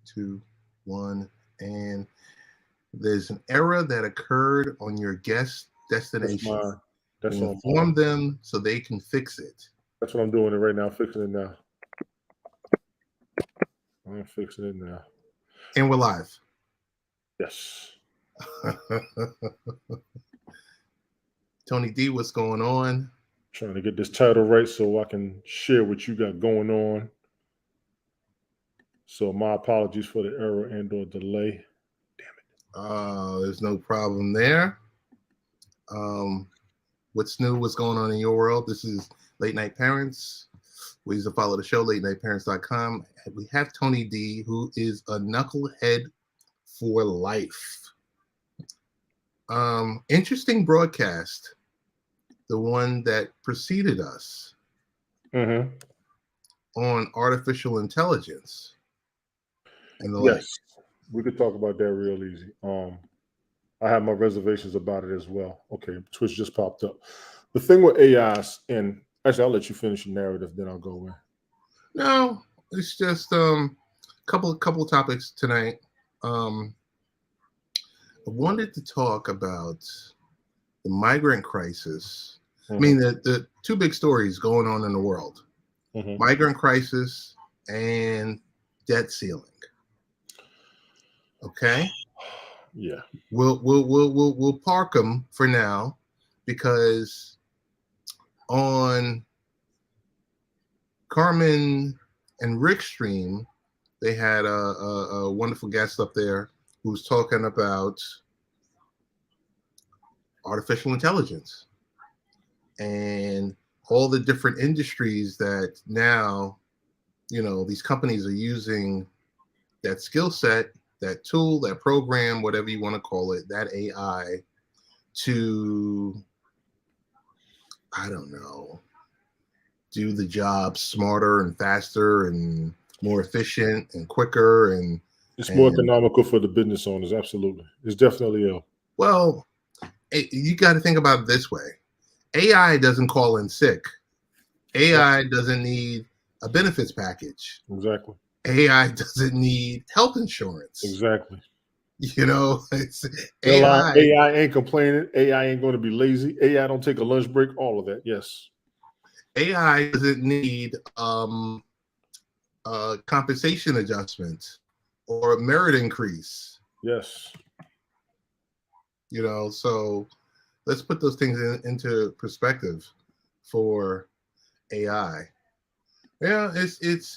two, one, and there's an error that occurred on your guest That's destination. mine. That's on Inform mine. them so they can fix it. That's what I'm doing it right now. Fixing it now. I'm fixing it now. And we're live. Yes. Tony D, what's going on? Trying to get this title right so I can share what you got going on. So my apologies for the error and or delay. Damn it. There's no problem there. What's new? What's going on in your world? This is Late Night Parents. Ways to follow the show, LateNightParents.com. We have Tony D, who is a knucklehead for life. Interesting broadcast. The one that preceded us on artificial intelligence and the like. Yes, we could talk about that real easy. I have my reservations about it as well. Okay, Twitch just popped up. The thing with AIs, and actually, I'll let you finish your narrative, then I'll go in. No, it's just couple topics tonight. I wanted to talk about the migrant crisis. I mean, the two big stories going on in the world: migrant crisis and debt ceiling. Okay. Yeah. We'll park them for now, because on Carmen and Rick's stream, they had a wonderful guest up there who was talking about artificial intelligence and all the different industries that now, these companies are using that skill set, that tool, that program, whatever you want to call it, that AI to, I don't know, do the job smarter and faster and more efficient and quicker. And it's more economical for the business owners. Absolutely. It's definitely ill. Well, you got to think about it this way. AI doesn't call in sick. AI doesn't need a benefits package. Exactly. AI doesn't need health insurance. Exactly. It's AI. AI ain't complaining. AI ain't going to be lazy. AI don't take a lunch break. All of that. Yes. AI doesn't need compensation adjustment or merit increase. Yes. So let's put those things into perspective for AI. Yeah, it's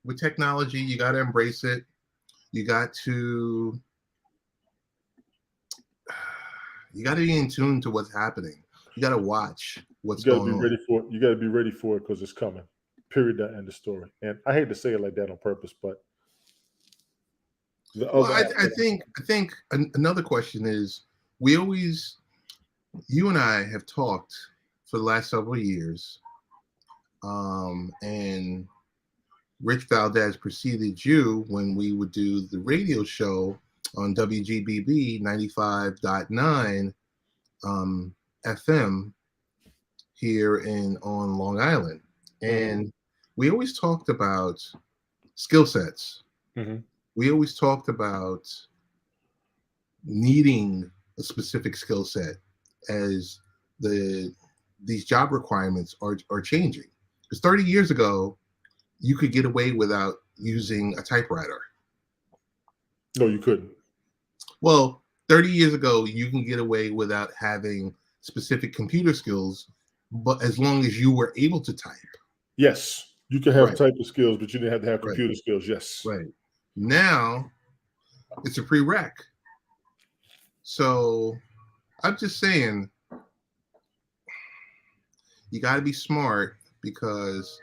with technology, you got to embrace it. You got to be in tune to what's happening. You got to watch what's going on. You got to be ready for it because it's coming. Period. That end of story. And I hate to say it like that on purpose, but I think another question is, you and I have talked for the last several years, and Rich Valdez preceded you when we would do the radio show on WGBB 95.9 FM here on Long Island. And we always talked about skill sets. We always talked about needing a specific skill set as these job requirements are changing. Because 30 years ago, you could get away without using a typewriter. No, you couldn't. Well, 30 years ago, you can get away without having specific computer skills, but as long as you were able to type. Yes, you can have type of skills, but you didn't have to have computer skills. Yes. Right. Now, it's a prereq. So I'm just saying, you got to be smart, because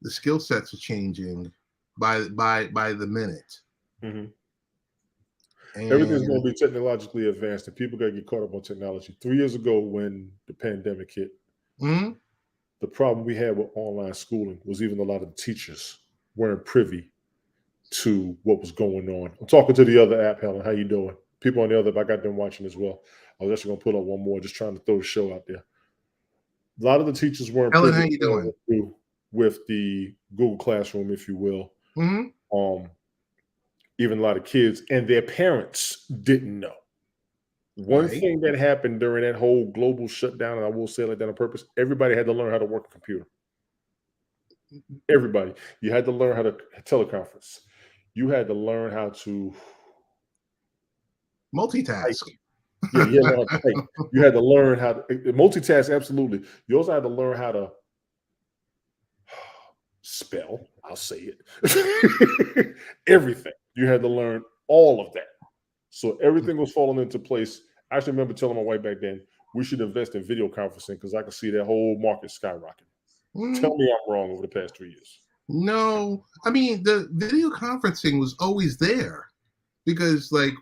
the skill sets are changing by the minute. Everything's going to be technologically advanced, and people got to get caught up on technology. 3 years ago, when the pandemic hit, the problem we had with online schooling was even a lot of the teachers weren't privy to what was going on. I'm talking to the other app, Helen. How you doing? People on the other app, I got them watching as well. I was actually going to put up one more, just trying to throw the show out there. A lot of the teachers weren't privy. Helen, how you doing? With the Google Classroom, if you will, Even a lot of kids and their parents didn't know. One thing that happened during that whole global shutdown, and I will say it like that on purpose, everybody had to learn how to work a computer. Everybody. You had to learn how to teleconference. You had to learn how to multitask. Yeah, you had to learn how to multitask. Absolutely. You also had to learn how to spell. I'll say it. Everything. You had to learn all of that. So everything was falling into place. I actually remember telling my wife back then, we should invest in video conferencing because I can see that whole market skyrocketing. Tell me I'm wrong over the past 3 years. No, I mean, the video conferencing was always there because, like,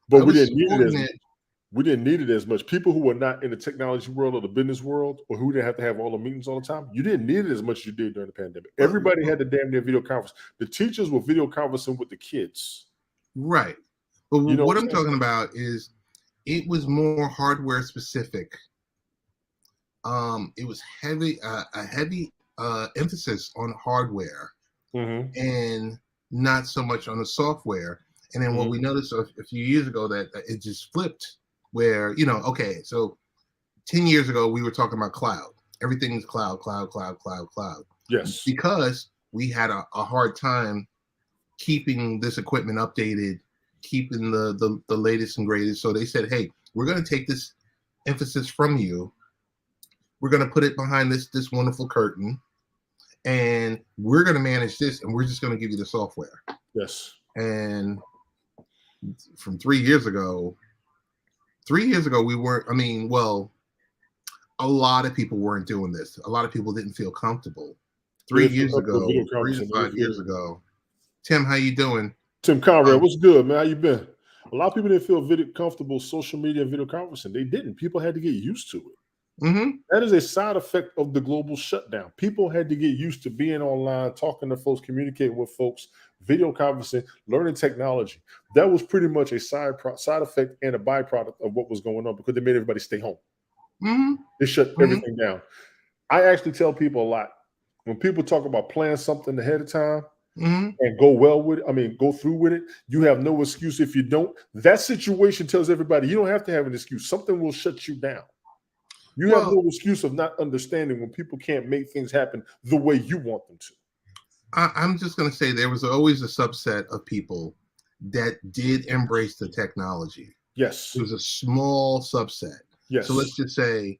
but we didn't need it as much. We didn't need it as much. People who were not in the technology world or the business world, or who didn't have to have all the meetings all the time, you didn't need it as much as you did during the pandemic. Everybody had the damn near video conference. The teachers were video conferencing with the kids. Right. But what I'm talking about is it was more hardware specific. It was a heavy emphasis on hardware and not so much on the software. And then what we noticed a few years ago that it just flipped where, okay, so 10 years ago, we were talking about cloud. Everything's cloud. Yes. Because we had a hard time keeping this equipment updated, keeping the latest and greatest. So they said, hey, we're going to take this emphasis from you. We're going to put it behind this wonderful curtain, and we're going to manage this, and we're just going to give you the software. Yes. And from 3 years ago, we weren't, a lot of people weren't doing this. A lot of people didn't feel comfortable. 3 years ago, 3 to 5 years ago. Tim, how you doing? Tim Conrad, what's good, man? How you been? A lot of people didn't feel comfortable social media and video conferencing. They didn't. People had to get used to it. That is a side effect of the global shutdown. People had to get used to being online, talking to folks, communicating with folks, video conferencing, learning technology. That was pretty much a side effect and a byproduct of what was going on because they made everybody stay home. They shut everything down. I actually tell people a lot, when people talk about planning something ahead of time and go through with it, you have no excuse if you don't. That situation tells everybody you don't have to have an excuse. Something will shut you down. You have no excuse of not understanding when people can't make things happen the way you want them to. I'm just going to say there was always a subset of people that did embrace the technology. Yes. It was a small subset. Yes. So let's just say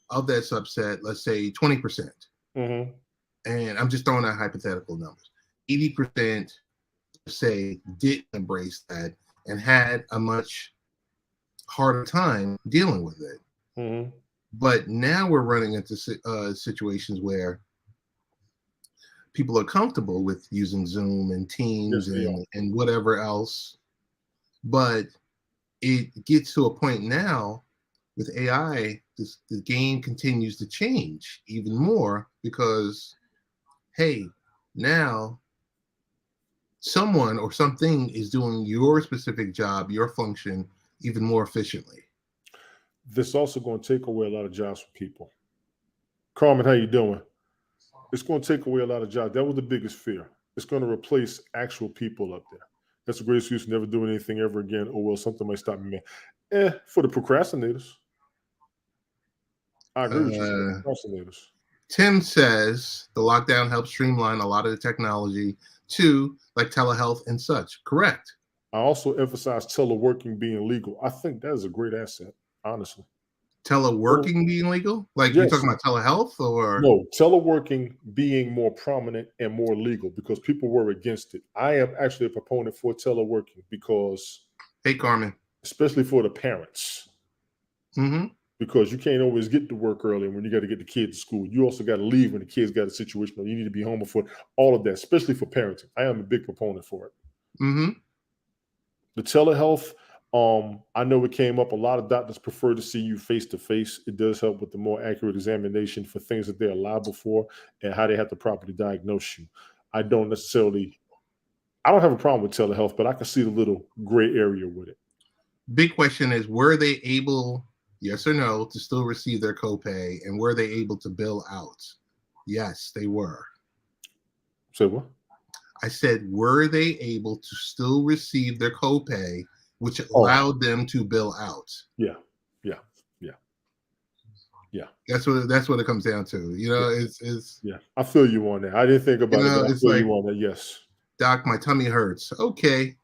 of that subset, let's say 20%. And I'm just throwing out hypothetical numbers. 80% say did embrace that and had a much harder time dealing with it. But now we're running into situations where people are comfortable with using Zoom and Teams and whatever else. But it gets to a point now with AI, the game continues to change even more because, hey, now someone or something is doing your specific job, your function, even more efficiently. This is also going to take away a lot of jobs from people. Carmen, how you doing? It's going to take away a lot of jobs. That was the biggest fear. It's going to replace actual people up there. That's a great excuse to never do anything ever again. Oh, well, something might stop me. For the procrastinators. I agree with you. Procrastinators. Tim says the lockdown helped streamline a lot of the technology too, like telehealth and such. Correct. I also emphasize teleworking being legal. I think that is a great asset, honestly. Teleworking being legal? Like you're talking about telehealth or? No, teleworking being more prominent and more legal because people were against it. I am actually a proponent for teleworking because. Hey, Carmen. Especially for the parents. Because you can't always get to work early when you got to get the kids to school. You also got to leave when the kids got a situation where you need to be home before all of that, especially for parenting. I am a big proponent for it. The telehealth, I know it came up. A lot of doctors prefer to see you face to face. It does help with the more accurate examination for things that they're liable for and how they have to properly diagnose you. I don't have a problem with telehealth, but I can see the little gray area with it. Big question is, were they able, yes or no, to still receive their copay, and were they able to bill out? Yes, they were. Say what? I said, were they able to still receive their copay, which allowed them to bill out? Yeah. That's what it comes down to. It's I feel you on that. I didn't think about it, but I it's feel like, you on that. Yes. Doc, my tummy hurts. Okay,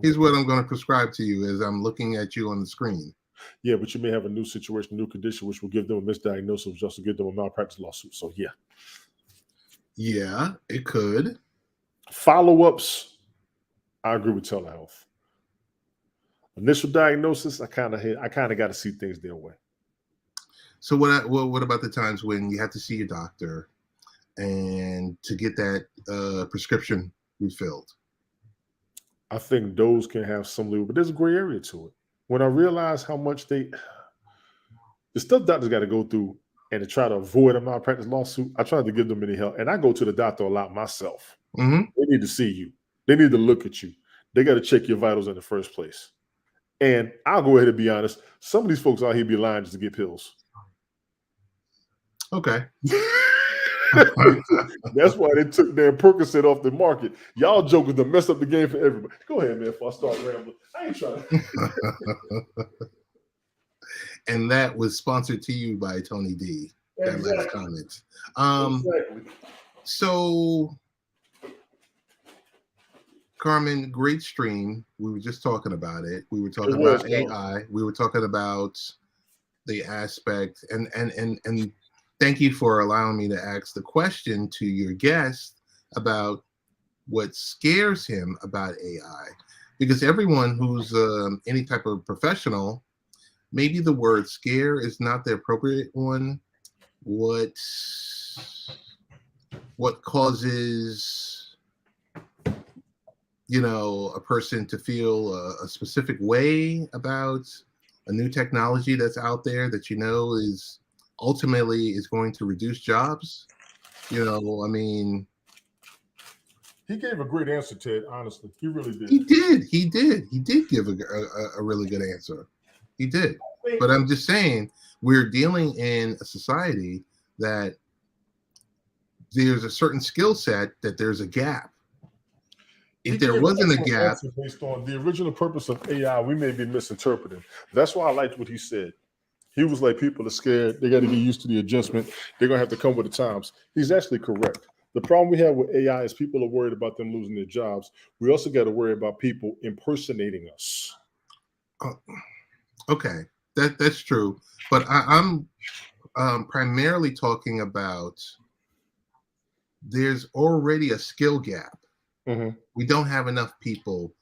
here's what I'm going to prescribe to you as I'm looking at you on the screen. Yeah, but you may have a new situation, new condition, which will give them a misdiagnosis, which also give them a malpractice lawsuit. So Yeah, it could. Follow-ups, I agree with telehealth. Initial diagnosis, I kind of got to see things their way. So what about the times when you have to see your doctor and to get that prescription refilled? I think those can have some leeway, but there's a gray area to it. When I realize how much the stuff doctors got to go through and to try to avoid a malpractice lawsuit, I try to give them any help. And I go to the doctor a lot myself. Mm-hmm. They need to see you. They need to look at you. They got to check your vitals in the first place. And I'll go ahead and be honest. Some of these folks out here be lying just to get pills. Okay. That's why they took their Percocet off the market. Y'all jokers to mess up the game for everybody. Go ahead, man, before I start rambling. I ain't trying to. And that was sponsored to you by Tony D. That last comment. Exactly. So, Carmen, great stream. We were just talking about it. We were talking about AI. We were talking about the aspect and thank you for allowing me to ask the question to your guest about what scares him about AI. Because everyone who's any type of professional, maybe the word scare is not the appropriate one. What causes, a person to feel a specific way about a new technology that's out there that is ultimately is going to reduce jobs? He gave a great answer, Ted. Honestly, he really did. He did give a really good answer. He did. But I'm just saying, we're dealing in a society that there's a certain skill set that there's a gap. If there wasn't a gap, based on the original purpose of AI, we may be misinterpreting. That's why I liked what he said. He was like, people are scared. They got to get used to the adjustment. They're going to have to come with the times. He's actually correct. The problem we have with AI is people are worried about them losing their jobs. We also got to worry about people impersonating us. Okay, that's true. But I'm primarily talking about there's already a skill gap. Mm-hmm. We don't have enough people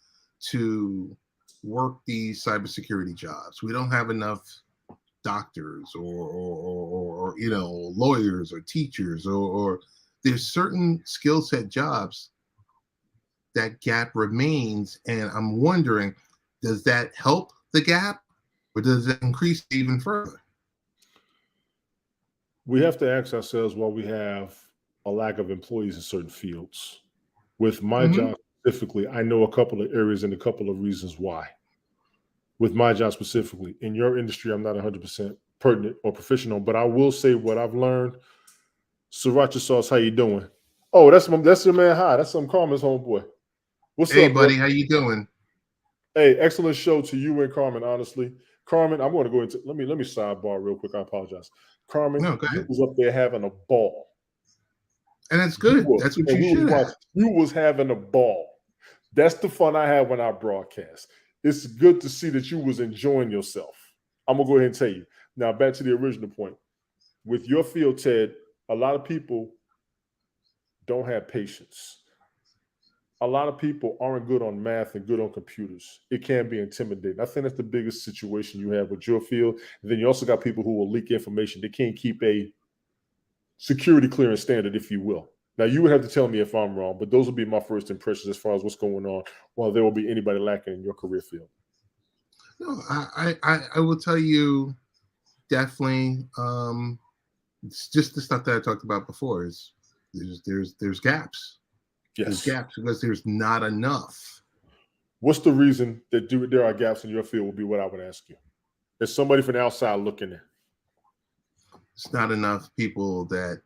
to work these cybersecurity jobs. We don't have enough doctors or lawyers or teachers or there's certain skill set jobs that gap remains, and I'm wondering, does that help the gap or does it increase even further? We have to ask ourselves why we have a lack of employees in certain fields. With my job specifically, I know a couple of areas and a couple of reasons why. With my job specifically, in your industry, I'm not 100% pertinent or professional, but I will say what I've learned. Sriracha sauce, how you doing? Oh, that's your man. Hi, that's Carmen's homeboy. What's up, buddy? Bro? How you doing? Hey, excellent show to you and Carmen. Honestly, Carmen, I'm going to go into let me sidebar real quick. I apologize, Carmen. You was up there having a ball, and that's good. That's what you should have. You was having a ball. That's the fun I have when I broadcast. It's good to see that you was enjoying yourself. I'm going to go ahead and tell you. Now, back to the original point. With your field, Ted, a lot of people don't have patience. A lot of people aren't good on math and good on computers. It can be intimidating. I think that's the biggest situation you have with your field. And then you also got people who will leak information. They can't keep a security clearance standard, if you will. Now, you would have to tell me if I'm wrong, but those will be my first impressions as far as what's going on, while there will be anybody lacking in your career field. No, I will tell you definitely. It's just the stuff that I talked about before. Is there's gaps. Yes. There's gaps because there's not enough. What's the reason that there are gaps in your field would be what I would ask you. There's somebody from the outside looking in. It's not enough people that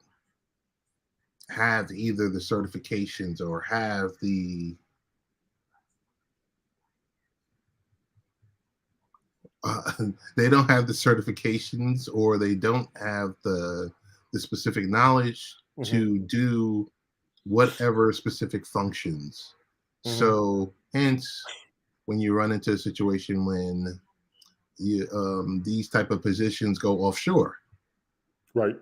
have either the certifications or have the they don't have the certifications, or they don't have the specific knowledge to do whatever specific functions. So hence, when you run into a situation when these type of positions go offshore, Right.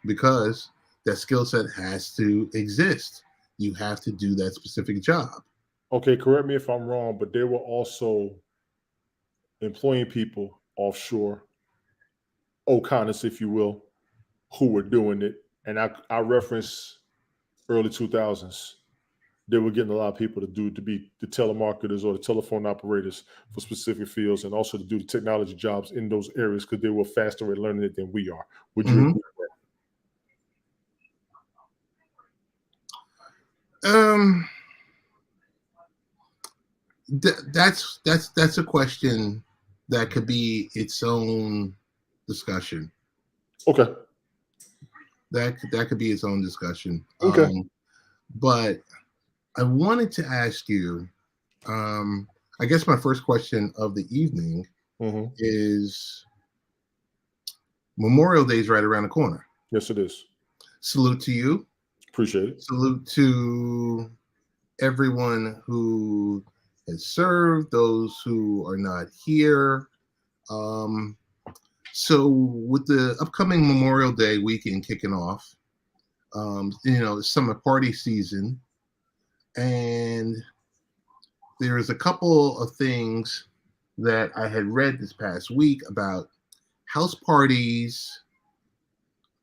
Because that skill set has to exist. You have to do that specific job. Okay, correct me if I'm wrong, but they were also employing people offshore, O'Connors, if you will, who were doing it. And I reference early 2000s. They were getting a lot of people to be the telemarketers or the telephone operators for specific fields, and also to do the technology jobs in those areas because they were faster at learning it than we are. Would you agree with that? That's a question that could be its own discussion. Okay. That could be its own discussion. Okay. But I wanted to ask you, I guess my first question of the evening is, Memorial Day is right around the corner. Yes, it is. Salute to you. Appreciate it. Salute to everyone who has served, those who are not here. So with the upcoming Memorial Day weekend kicking off, summer party season, and there's a couple of things that I had read this past week about house parties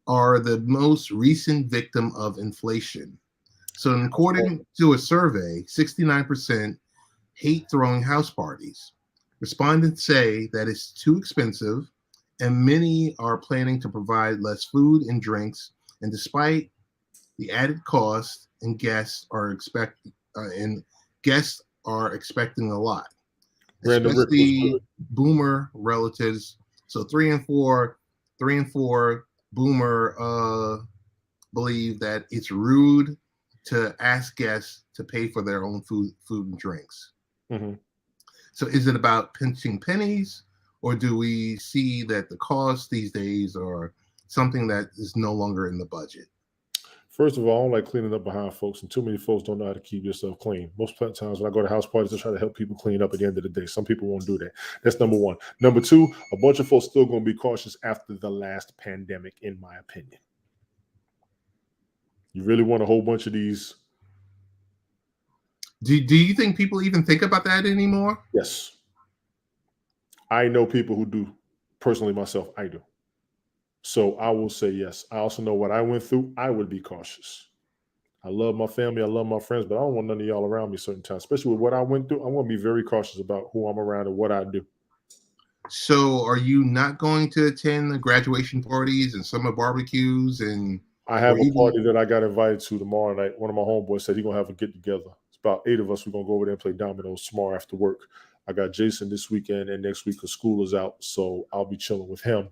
are the most recent victim of inflation. So according to a survey, 69% hate throwing house parties. Respondents say that it's too expensive, and many are planning to provide less food and drinks. And despite the added cost, and guests are expecting a lot, especially boomer relatives. So three and four boomer believe that it's rude to ask guests to pay for their own food and drinks. So is it about pinching pennies, or do we see that the costs these days are something that is no longer in the budget? First of all, I don't like cleaning up behind folks, and too many folks don't know how to keep yourself clean. Most times when I go to house parties, I try to help people clean up at the end of the day. Some people won't do that. That's number one. Number two, a bunch of folks still going to be cautious after the last pandemic, in my opinion. You really want a whole bunch of these? Do you think people even think about that anymore? Yes. I know people who do. Personally, myself, I do. So I will say yes. I also know what I went through. I would be cautious. I love my family. I love my friends, but I don't want none of y'all around me certain times, especially with what I went through. I want to be very cautious about who I'm around and what I do. So are you not going to attend the graduation parties and summer barbecues? And I have a party that I got invited to tomorrow night. One of my homeboys said he's going to have a get together. It's about 8 of us. We're going to go over there and play dominoes tomorrow after work. I got Jason this weekend and next week because school is out. So I'll be chilling with him.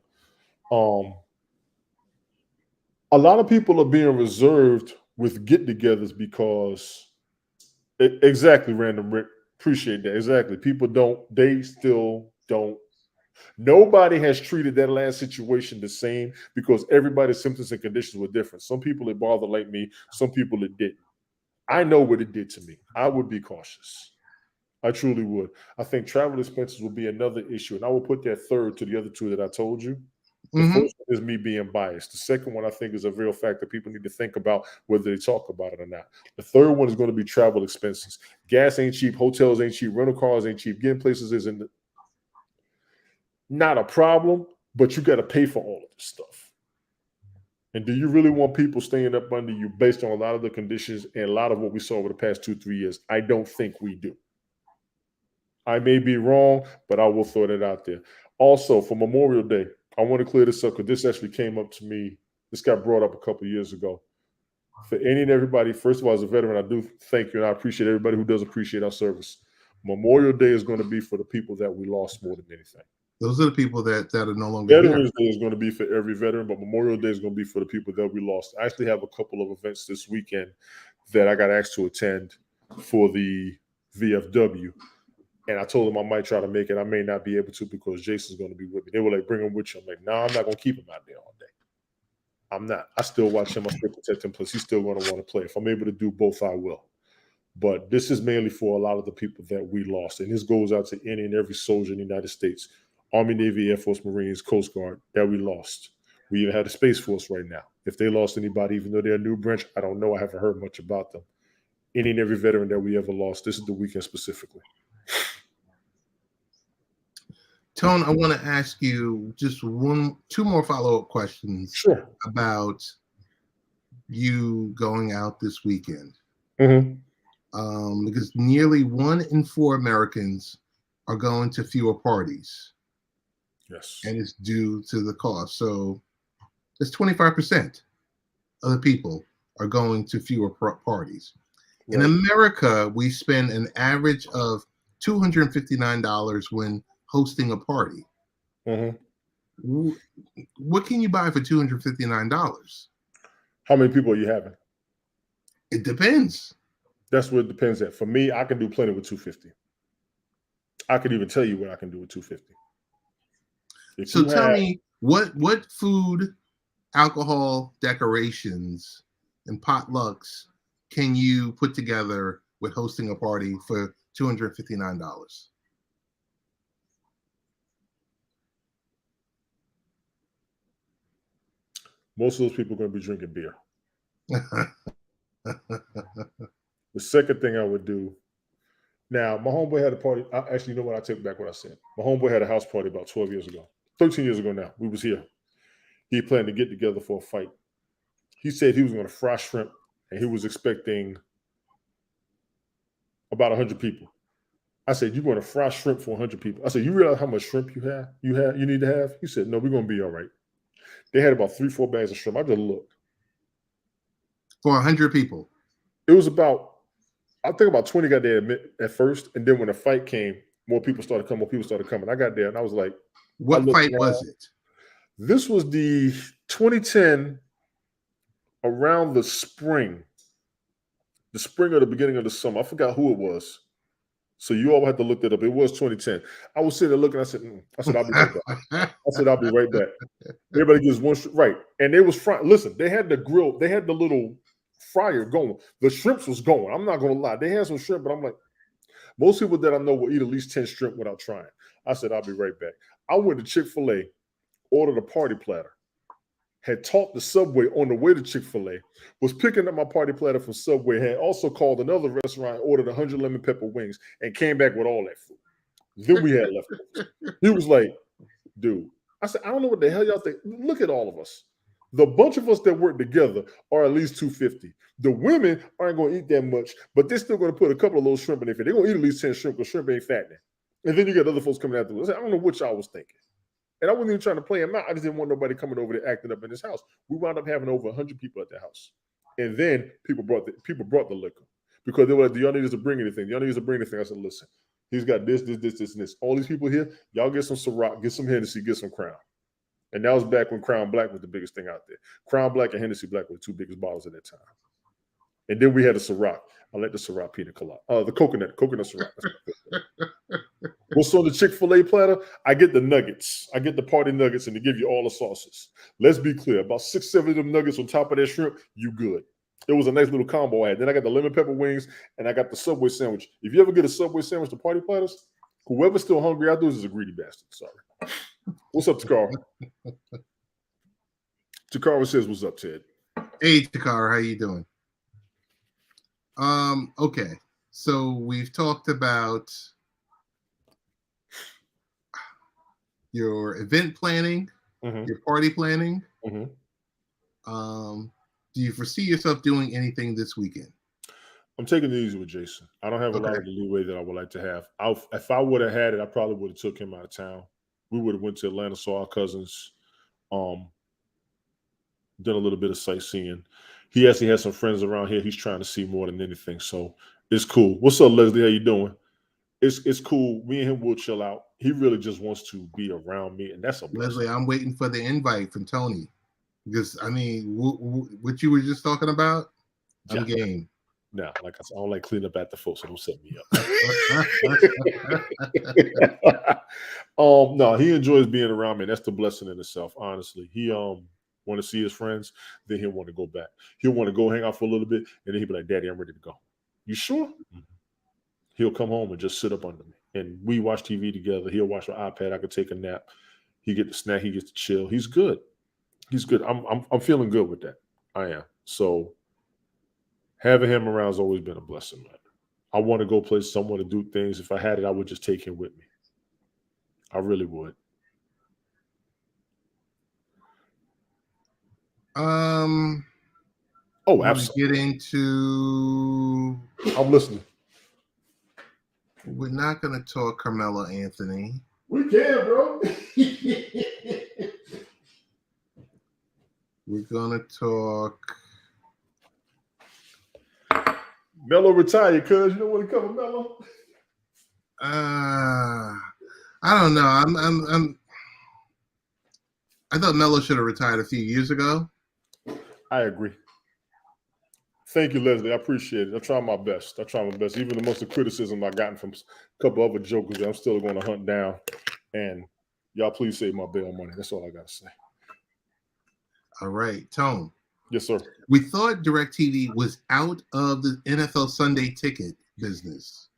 A lot of people are being reserved with get-togethers because exactly, Random Rick, appreciate that. Exactly. They still don't. Nobody has treated that last situation the same because everybody's symptoms and conditions were different. Some people it bothered like me, some people it didn't. I know what it did to me. I would be cautious. I truly would. I think travel expenses will be another issue, and I will put that third to the other two that I told you. The first one is me being biased. The second one, I think, is a real fact that people need to think about whether they talk about it or not. The third one is going to be travel expenses. Gas ain't cheap. Hotels ain't cheap. Rental cars ain't cheap. Getting places isn't not a problem, but you got to pay for all of this stuff. And do you really want people staying up under you based on a lot of the conditions and a lot of what we saw over the past 2-3 years? I don't think we do. I may be wrong, but I will throw that out there. Also, for Memorial Day, I want to clear this up because this actually came up to me. This got brought up a couple of years ago. For any and everybody, first of all, as a veteran, I do thank you, and I appreciate everybody who does appreciate our service. Memorial Day is going to be for the people that we lost more than anything. Those are the people that are no longer here. Veterans Day is going to be for every veteran, but Memorial Day is going to be for the people that we lost. I actually have a couple of events this weekend that I got asked to attend for the VFW. And I told them I might try to make it. I may not be able to because Jason's going to be with me. They were like, bring him with you. I'm like, no, I'm not going to keep him out there all day. I'm not. I still watch him. I still protect him. Plus, he's still going to want to play. If I'm able to do both, I will. But this is mainly for a lot of the people that we lost. And this goes out to any and every soldier in the United States, Army, Navy, Air Force, Marines, Coast Guard, that we lost. We even have the Space Force right now. If they lost anybody, even though they're a new branch, I don't know. I haven't heard much about them. Any and every veteran that we ever lost, this is the weekend specifically. Tone, I want to ask you just two more follow-up questions about you going out this weekend. Because nearly 1 in 4 Americans are going to fewer parties. Yes. And it's due to the cost. So it's 25% of the people are going to fewer parties. Right. In America, we spend an average of $259 when hosting a party. What can you buy for $259? How many people are you having? It depends. That's what it depends at. For me, I can do plenty with $250. I could even tell you what I can do with $250. So tell me, what food, alcohol, decorations, and potlucks can you put together with hosting a party for $259? Most of those people are going to be drinking beer. The second thing I would do, now my homeboy had a party. Actually, you know what? I take back what I said. My homeboy had a house party about 12 years ago. 13 years ago now. We was here. He planned to get together for a fight. He said he was going to fry shrimp, and he was expecting about 100 people. I said, you're going to fry shrimp for 100 people? I said, you realize how much shrimp you need to have? He said, no, we're going to be all right. They had about 3-4 bags of shrimp. I just looked. For 100 people? It was about, I think about 20 got there at first, and then when the fight came, more people started coming. I got there, and I was like, what fight was it? This was the 2010, around the spring or the beginning of the summer. I forgot who it was. So you all had to look that up. It was 2010. I was sitting there looking. I said, I'll be right back. I'll be right back. Everybody gets one right. And they was frying. Listen, they had the grill. They had the little fryer going. The shrimps was going. I'm not going to lie. They had some shrimp, but I'm like, most people that I know will eat at least 10 shrimp without trying. I said, I'll be right back. I went to Chick-fil-A, ordered a party platter, had talked to Subway on the way to Chick-fil-A, was picking up my party platter from Subway, had also called another restaurant, ordered 100 lemon pepper wings, and came back with all that food. Then we had leftovers. He was like, dude, I said, I don't know what the hell y'all think. Look at all of us. The bunch of us that work together are at least $250. The women aren't going to eat that much, but they're still going to put a couple of those shrimp in there. They're going to eat at least 10 shrimp because shrimp ain't fattening. And then you got other folks coming afterwards. I don't know what y'all was thinking. And I wasn't even trying to play him out. I just didn't want nobody coming over there acting up in his house. We wound up having over 100 people at the house. And then people brought the liquor because they were like, do y'all need us to bring anything? Y'all need us to bring anything? I said, listen, he's got this, and this. All these people here, y'all get some Ciroc, get some Hennessy, get some Crown. And that was back when Crown Black was the biggest thing out there. Crown Black and Hennessy Black were the two biggest bottles at that time. And then we had a Ciroc. I like the Ciroc pina colada. The coconut Ciroc. What's on the Chick-fil-A platter? I get the nuggets. I get the party nuggets, and they give you all the sauces. Let's be clear. About 6-7 of them nuggets on top of that shrimp, you good. It was a nice little combo I had. Then I got the lemon pepper wings, and I got the Subway sandwich. If you ever get a Subway sandwich, the party platters, whoever's still hungry out there is a greedy bastard. Sorry. What's up, Takara? Takara says, what's up, Ted? Hey, Takara, how you doing? Okay. So we've talked about your event planning, your party planning. Do you foresee yourself doing anything this weekend? I'm taking it easy with Jason. I don't have a lot of the leeway that I would like to have. If I would have had it, I probably would have took him out of town. We would have went to Atlanta, saw our cousins, done a little bit of sightseeing. He actually has some friends around here he's trying to see more than anything. So it's cool. What's up, Leslie? How you doing? It's cool. Me and him will chill out. He really just wants to be around me, and that's a blessing. Leslie, I'm waiting for the invite from Tony because I mean, what you were just talking about, I'm game. No, like I said, I don't like cleaning up after folks, so don't set me up. No, he enjoys being around me. That's the blessing in itself, honestly. He want to see his friends, then he'll want to go back. He'll want to go hang out for a little bit, and then he'll be like, "Daddy, I'm ready to go." You sure? Mm-hmm. He'll come home and just sit up under me, and we watch TV together. He'll watch my iPad. I could take a nap. He get the snack. He gets to chill. He's good. He's good. I'm feeling good with that. I am. So having him around has always been a blessing, man. I want to go place somewhere to do things. If I had it, I would just take him with me. I really would. Oh, absolutely. Get into. I'm listening. We're not going to talk Carmelo Anthony. We can, bro. We're going to talk. Melo retired, cuz you know what to cover Melo? I don't know. I thought Melo should have retired a few years ago. I agree. Thank you, Leslie. I appreciate it. I try my best. Even the most of the criticism I've gotten from a couple other jokers, I'm still going to hunt down. And y'all please save my bail money. That's all I got to say. All right. Tone. Yes, sir. We thought DirecTV was out of the NFL Sunday ticket business.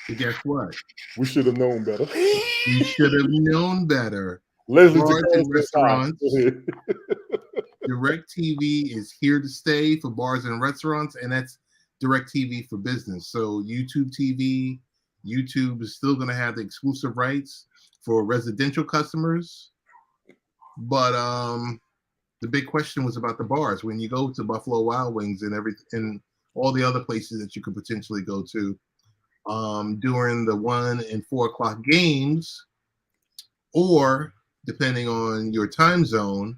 But guess what? We should have known better. We should have known better. Leslie, bars and restaurants. DirecTV is here to stay for bars and restaurants, and that's DirecTV for business. So YouTube TV, YouTube is still going to have the exclusive rights for residential customers. But the big question was about the bars. When you go to Buffalo Wild Wings and all the other places that you could potentially go to during the 1 and 4 o'clock games, or depending on your time zone,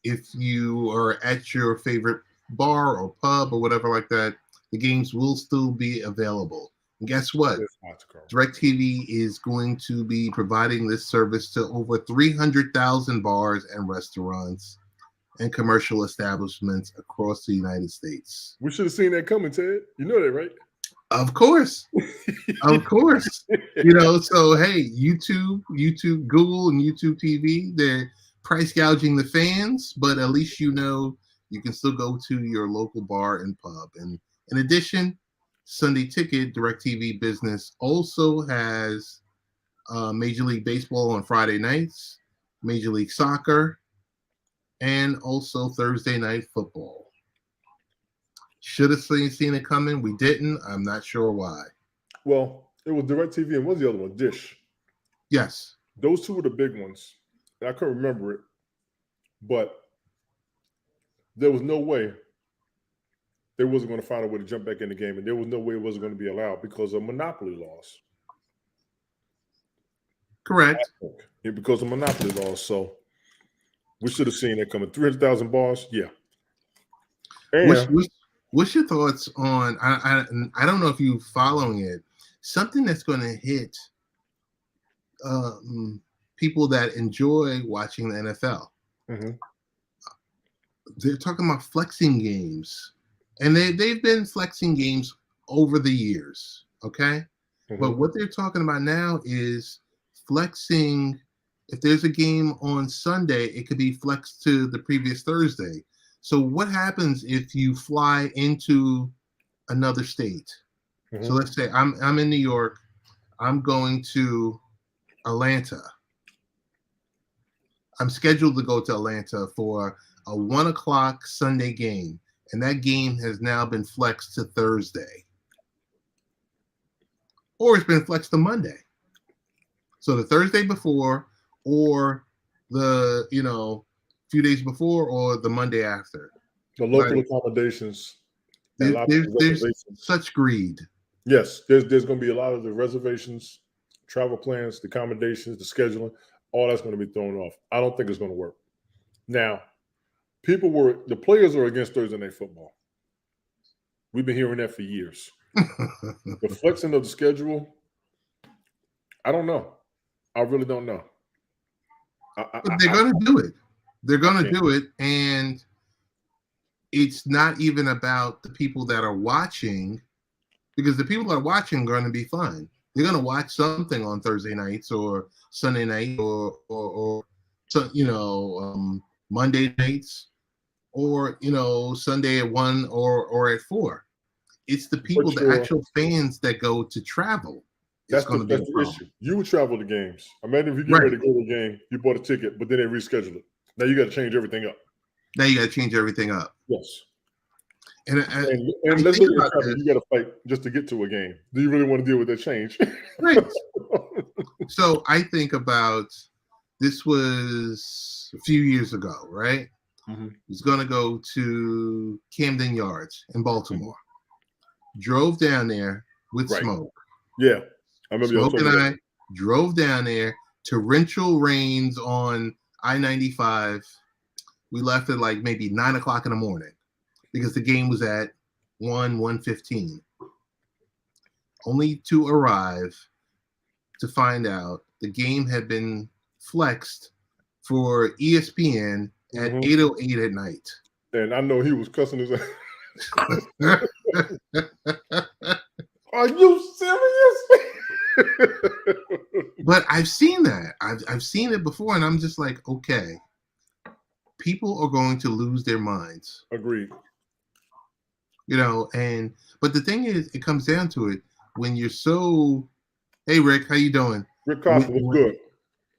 if you are at your favorite bar or pub or whatever like that, the games will still be available. And guess what? DirecTV is going to be providing this service to over 300,000 bars and restaurants and commercial establishments across the United States. We should have seen that coming, Ted. You know that, right? Of course. Of course. You know, so hey, YouTube, Google, and YouTube TV, they're price gouging the fans, but at least you know you can still go to your local bar and pub. And in addition, Sunday Ticket, DirecTV Business also has Major League Baseball on Friday nights, Major League Soccer, and also Thursday Night Football. Should have seen it coming. We didn't. I'm not sure why. Well, it was DirecTV and what's the other one? Dish. Yes. Those two were the big ones. And I couldn't remember it. But there was no way they wasn't going to find a way to jump back in the game. And there was no way it wasn't going to be allowed because of monopoly laws. Correct. Yeah, because of monopoly laws. So we should have seen it coming. 300,000 bars. Yeah. What's your thoughts on, I don't know if you're following it, something that's going to hit people that enjoy watching the NFL. Mm-hmm. They're talking about flexing games. And they've been flexing games over the years, okay? Mm-hmm. But what they're talking about now is flexing. If there's a game on Sunday, it could be flexed to the previous Thursday. So what happens if you fly into another state? Mm-hmm. So let's say I'm in New York. I'm going to Atlanta. I'm scheduled to go to Atlanta for a 1 o'clock Sunday game. And that game has now been flexed to Thursday. Or it's been flexed to Monday. So the Thursday before, or the, few days before, or the Monday after. The local accommodations. There's such greed. Yes, there's going to be a lot of the reservations, travel plans, the accommodations, the scheduling, all that's going to be thrown off. I don't think it's going to work. Now, the players are against Thursday Night Football. We've been hearing that for years. The flexing of the schedule, I don't know. I really don't know. But they're going to do it. They're going to do it. And it's not even about the people that are watching, because the people that are watching are going to be fine. They're going to watch something on Thursday nights or Sunday night or Monday nights or, Sunday at 1 or at 4. It's the people, the actual fans that go to travel. That's the issue. You would travel to games. Imagine if you get ready to go to a game, you bought a ticket, but then they reschedule it. Now you got to change everything up. Yes. And let's look at travel. You got to fight just to get to a game. Do you really want to deal with that change? Right. So I think about, this was a few years ago, right? Mm-hmm. Was going to go to Camden Yards in Baltimore. Mm-hmm. Drove down there with Smoke. Yeah. I remember Smoke and I drove down there. Torrential rains on I-95. We left at like maybe 9 o'clock in the morning because the game was at 1:15. Only to arrive to find out the game had been flexed for ESPN at 8:08 at night. And I know he was cussing his ass. Are you serious? But I've seen that. I've seen it before, and I'm just like, okay, people are going to lose their minds. Agreed. But the thing is, it comes down to it. When you're so, hey Rick, how you doing? Rick Costa was good.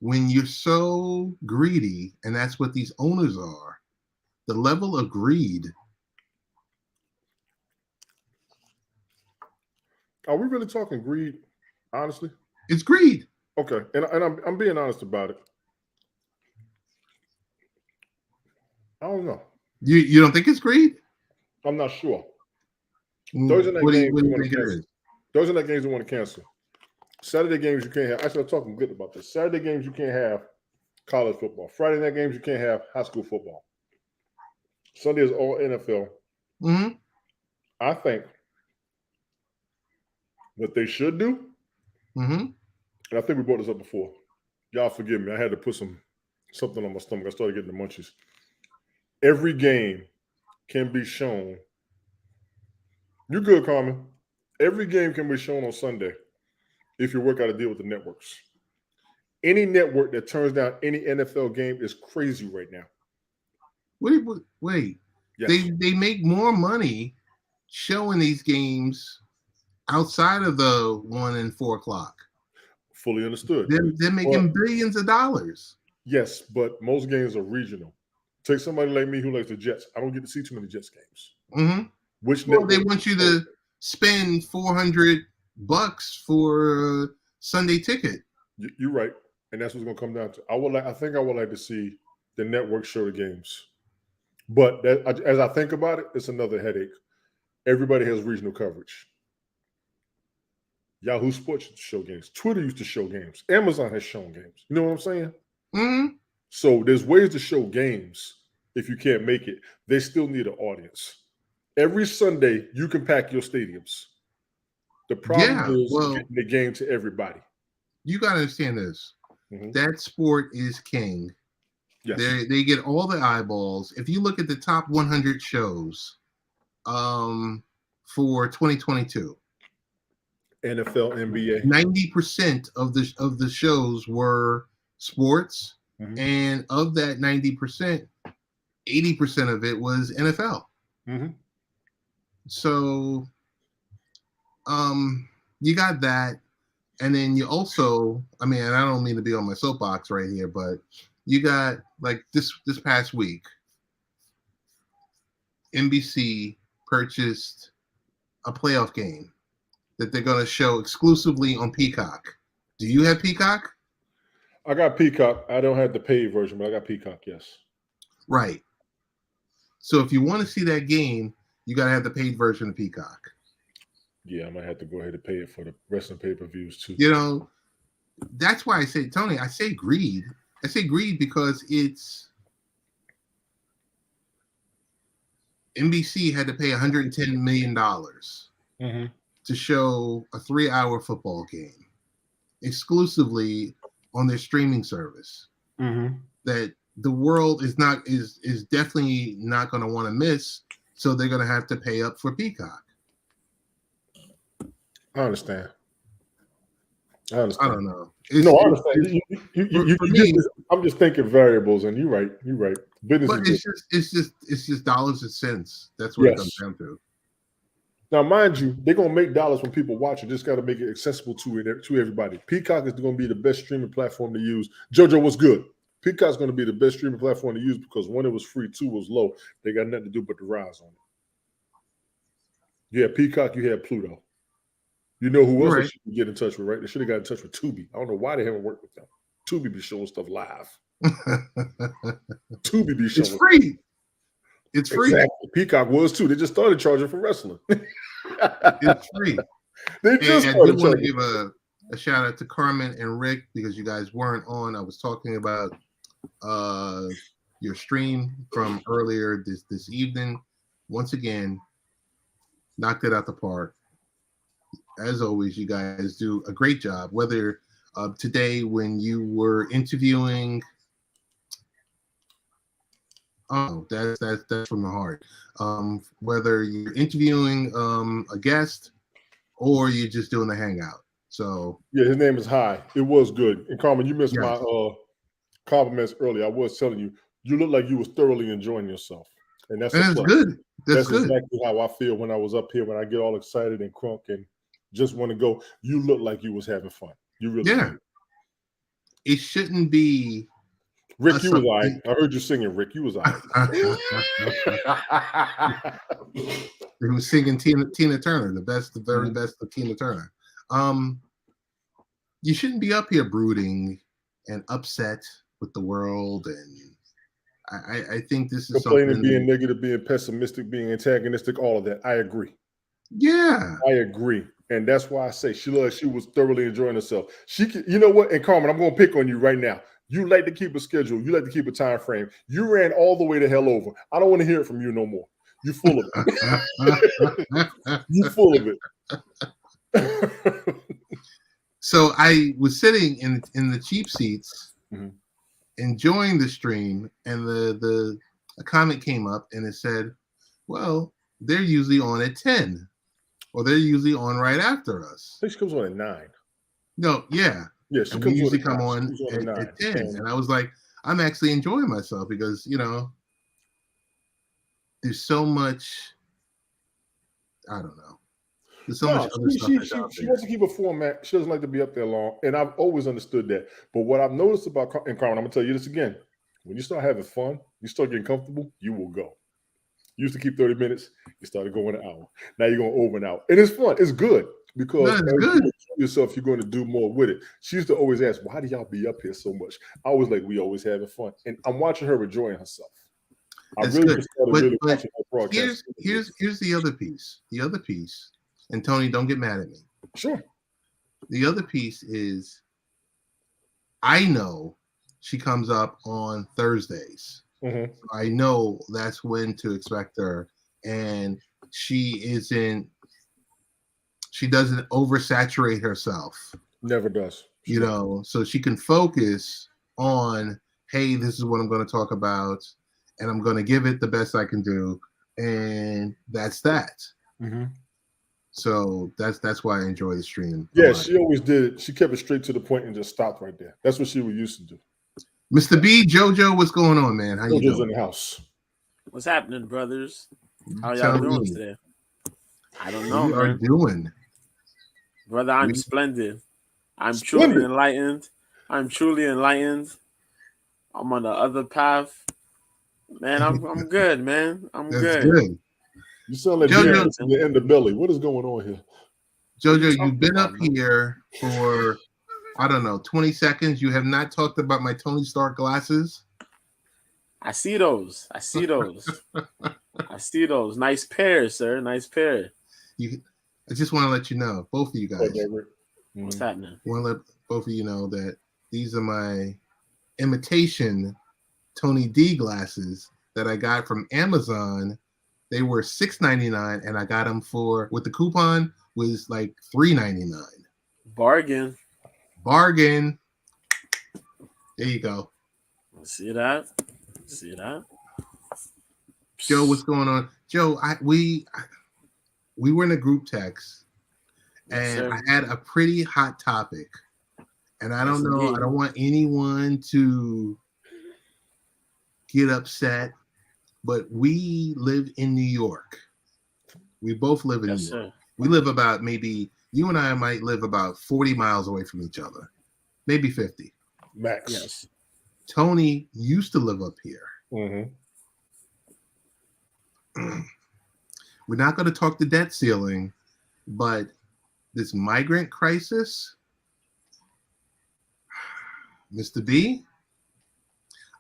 When you're so greedy, and that's what these owners are, the level of greed. Are we really talking greed? Honestly, it's greed. Okay, and I'm being honest about it. I don't know. You don't think it's greed? I'm not sure. Those are not games we want to cancel. Those are not games we want to cancel. Saturday games you can't have. Actually, I'm talking good about this. Saturday games you can't have college football. Friday night games you can't have high school football. Sunday is all NFL. Mm-hmm. I think what they should do, and I think we brought this up before. Y'all forgive me. I had to put something on my stomach. I started getting the munchies. Every game can be shown. You're good, Carmen. Every game can be shown on Sunday if you work out a deal with the networks. Any network that turns down any NFL game is crazy right now. Wait. Yes. They make more money showing these games outside of the 1 and 4 o'clock. Fully understood. They're making billions of dollars. Yes, but most games are regional. Take somebody like me who likes the Jets. I don't get to see too many Jets games. Mm-hmm. They want you to spend $400 for a Sunday ticket. You're right, and that's what's going to come down to. I think I would like to see the network show the games, but as I think about it, it's another headache. Everybody has regional coverage. Yahoo Sports used to show games. Twitter used to show games. Amazon has shown games. You know what I'm saying? Mm-hmm. So there's ways to show games. If you can't make it, they still need an audience. Every Sunday, you can pack your stadiums. The problem is getting the game to everybody. You got to understand this. Mm-hmm. That sport is king. Yes. They get all the eyeballs. If you look at the top 100 shows for 2022, NFL, NBA, 90% of the shows were sports, and of that 90%, 80% of it was NFL. Mm-hmm. So, you got that, and then you also, I mean, and I don't mean to be on my soapbox right here, but you got like this past week, NBC purchased a playoff game that they're going to show exclusively on Peacock. Do you have Peacock? I got Peacock. I don't have the paid version, but I got Peacock, yes. Right. So if you want to see that game, you got to have the paid version of Peacock. Yeah, I might have to go ahead and pay it for the wrestling pay-per-views too. That's why I say, Tony, I say greed. I say greed because it's NBC had to pay $110 million to show a 3-hour football game exclusively on their streaming service that the world is definitely not going to want to miss. So they're going to have to pay up for Peacock. I understand. I don't know. I understand. I'm just thinking variables, and you're right. Business but is it's just dollars and cents. That's what it comes down to. Now, mind you, they're gonna make dollars when people watch it. Just got to make it accessible to everybody. Peacock is going to be the best streaming platform to use. JoJo, what's good? Peacock's going to be the best streaming platform to use because one, it was free, two, was low. They got nothing to do but the rise on it. You had Peacock, you had Pluto. You know who else they should get in touch with, right? They should have got in touch with Tubi. I don't know why they haven't worked with them. Tubi be showing stuff live. Tubi be showing. It's free. It's free. Exactly. Peacock was too. They just started charging for wrestling. It's free. They just I do want to give a shout out to Carmen and Rick because you guys weren't on. I was talking about your stream from earlier this evening. Once again, knocked it out the park. As always, you guys do a great job. Whether today when you were interviewing, that's from the heart. Whether you're interviewing a guest or you're just doing the hangout. So yeah, his name is High. It was good. And Carmen, you missed my compliments earlier. I was telling you, you look like you was thoroughly enjoying yourself, and that's good. That's good. Exactly how I feel when I was up here. When I get all excited and crunk and just want to go, you look like you was having fun. You really did. It shouldn't be. Rick, you was all right. I heard you singing, Rick. You was all right. He was singing Tina Turner, the very best of Tina Turner. You shouldn't be up here brooding and upset with the world, and I think this is complaining, being negative, being pessimistic, being antagonistic, all of that. I agree. Yeah, I agree. And that's why I say she was thoroughly enjoying herself. She can, you know what? And Carmen, I'm going to pick on you right now. You like to keep a schedule. You like to keep a time frame. You ran all the way the hell over. I don't want to hear it from you no more. You full of it. You full of it. So I was sitting in the cheap seats, enjoying the stream, and a comment came up and it said, "Well, they're usually on at 10. Or they're usually on right after us." I think she comes on at 9. No, yeah. Yeah, she and comes we usually on come on at 10. And I was like, I'm actually enjoying myself because, there's so much, I don't know. There's so much other stuff. She wants to keep a format. She doesn't like to be up there long. And I've always understood that. But what I've noticed about, and Carmen, I'm going to tell you this again. When you start having fun, you start getting comfortable, you will go. You used to keep 30 minutes. You started going an hour. Now you're going over an hour. And it's fun. It's good because yourself, you're going to do more with it. She used to always ask, why do y'all be up here so much? I was like, we always having fun. And I'm watching her enjoying herself. That's really good. Really watching her broadcast. Here's the other piece. The other piece, and Tony, don't get mad at me. Sure. The other piece is I know she comes up on Thursdays. So I know that's when to expect her, and she doesn't oversaturate herself. Never does. So she can focus on, hey, this is what I'm going to talk about, and I'm going to give it the best I can do, and that's that. So that's why I enjoy the stream. Yeah, she always did. She kept it straight to the point and just stopped right there. That's what she was used to do. Mr. B, JoJo, what's going on, man? How you doing? in the house. What's happening, brothers? How y'all doing today? I don't know. How you doing? Brother, I'm splendid. I'm truly enlightened. I'm on the other path. Man, I'm good, man. I'm good. You sound like JoJo in the end of belly. What is going on here? JoJo, you've been up here for, I don't know, 20 seconds. You have not talked about my Tony Stark glasses. I see those. I see those. Nice pair, sir. Nice pair. I just want to let you know, both of you guys. What's happening? I want to let both of you know that these are my imitation Tony D glasses that I got from Amazon They were $6.99, and I got them for with the coupon was like $3.99. Bargain. Bargain. There you go. See that? See that? Joe, what's going on? Joe, we were in a group text, and I had a pretty hot topic, and I don't know. I don't want anyone to get upset, but we live in New York. We both live in New York. We live about maybe you and I might live about 40 miles away from each other, maybe 50 max. Yes. Tony used to live up here. Mm-hmm. We're not going to talk the debt ceiling, but this migrant crisis, Mr. B,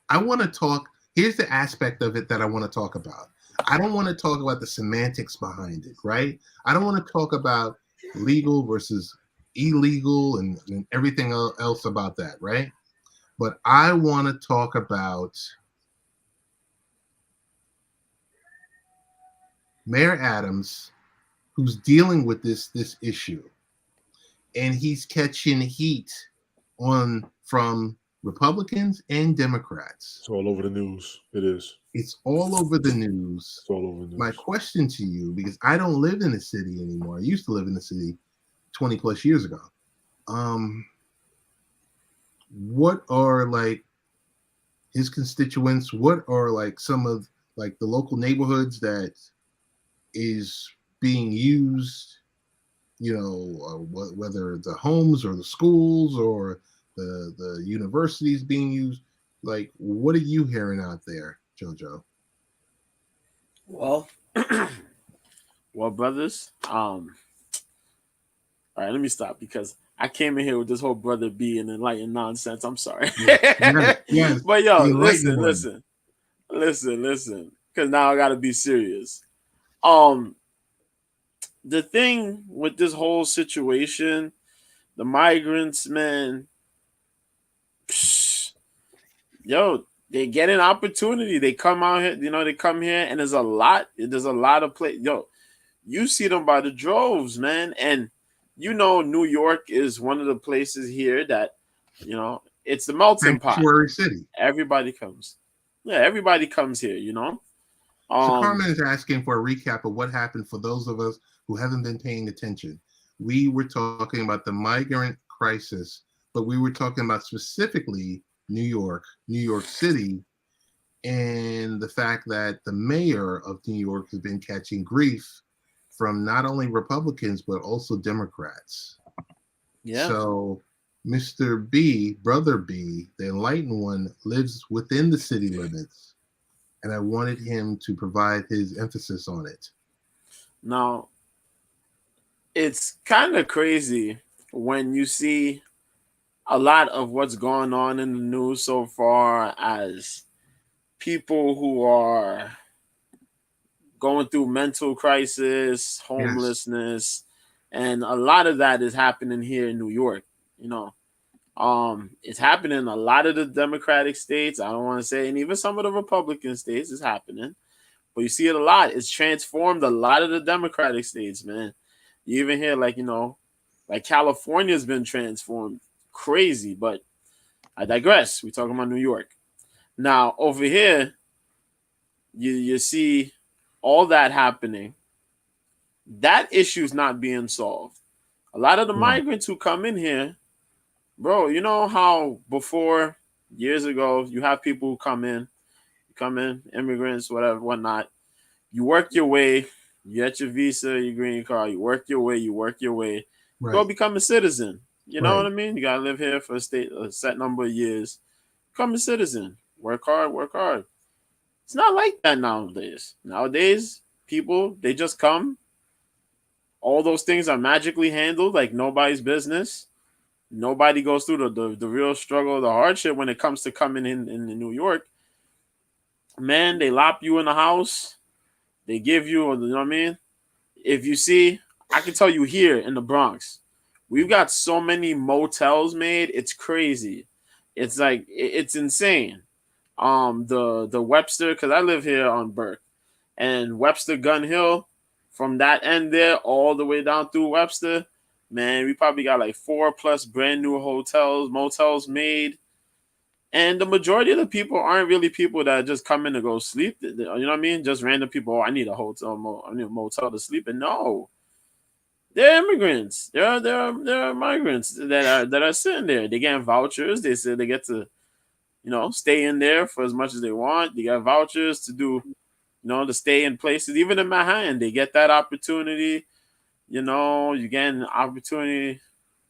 I want to talk. Here's the aspect of it that I want to talk about. I don't want to talk about the semantics behind it, right? I don't want to talk about legal versus illegal and everything else about that, right? But I want to talk about Mayor Adams, who's dealing with this issue, and he's catching heat from Republicans and Democrats. It's all over the news. It is. It's all over the news. It's all over the news. My question to you, because I don't live in the city anymore. I used to live in the city 20 plus years ago. What are like his constituents? What are like some of like the local neighborhoods that is being used, whether the homes or the schools or the universities being used? Like, what are you hearing out there, JoJo? Well, brothers, all right, let me stop because I came in here with this whole brother B and enlightened nonsense. I'm sorry. Yes. But yo, listen. Because now I gotta be serious. The thing with this whole situation, the migrants, man, they get an opportunity. They come out here, they come here, and there's a lot of play. You see them by the droves, man. And New York is one of the places here that, it's the melting pot. City. Everybody comes. Yeah, everybody comes here, So Carmen is asking for a recap of what happened for those of us who haven't been paying attention. We were talking about the migrant crisis, but we were talking about specifically New York City, and the fact that the mayor of New York has been catching grief from not only Republicans, but also Democrats. Yeah. So Mr. B, Brother B, the enlightened one, lives within the city limits, and I wanted him to provide his emphasis on it. Now, it's kind of crazy when you see a lot of what's going on in the news so far as people who are going through mental crisis, homelessness, and a lot of that is happening here in New York. It's happening in a lot of the Democratic states. I don't want to say, and even some of the Republican states is happening, but you see it a lot. It's transformed a lot of the Democratic states, man. You even hear like California's been transformed. Crazy, but I digress. We're talking about New York. Now, over here, you see all that happening. That issue's not being solved. A lot of the migrants who come in here, bro, you know how before, years ago, you have people who come in, immigrants, whatever, whatnot. You work your way, you get your visa, your green card, you work your way, right. Go become a citizen. You know what I mean? You gotta live here for a set number of years. Become a citizen. Work hard. It's not like that nowadays. Nowadays, people, they just come. All those things are magically handled like nobody's business. Nobody goes through the real struggle, the hardship when it comes to coming in New York. Man, they lock you in the house. They give you, you know what I mean? If you see, I can tell you here in the Bronx, we've got so many motels made. It's crazy. It's like, it's insane. The Webster, because I live here on Burke. And Webster Gun Hill, from that end there all the way down through Webster, man, we probably got like 4+ brand new hotels, motels made. And the majority of the people aren't really people that just come in to go sleep. You know what I mean? Just random people. Oh, I need a hotel. I need a motel to sleep in. No, they're immigrants. They're migrants that are sitting there. They getting vouchers. They say they get to, stay in there for as much as they want. They got vouchers to do, to stay in places. Even in Manhattan, they get that opportunity. You get an opportunity,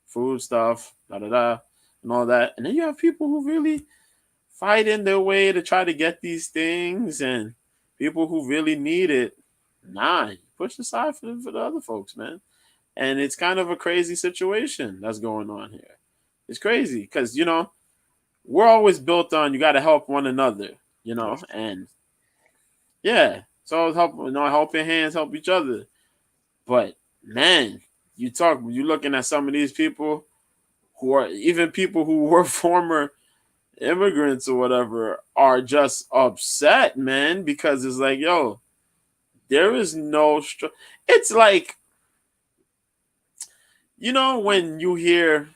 food stuff, and all that. And then you have people who really fighting their way to try to get these things, and people who really need it, push aside for the other folks, man. And it's kind of a crazy situation that's going on here. It's crazy because, we're always built on you got to help one another, and yeah, so helping hands help each other. But man, you're looking at some of these people who are even people who were former immigrants or whatever are just upset, man, because it's like, yo, there is no it's like, when you hear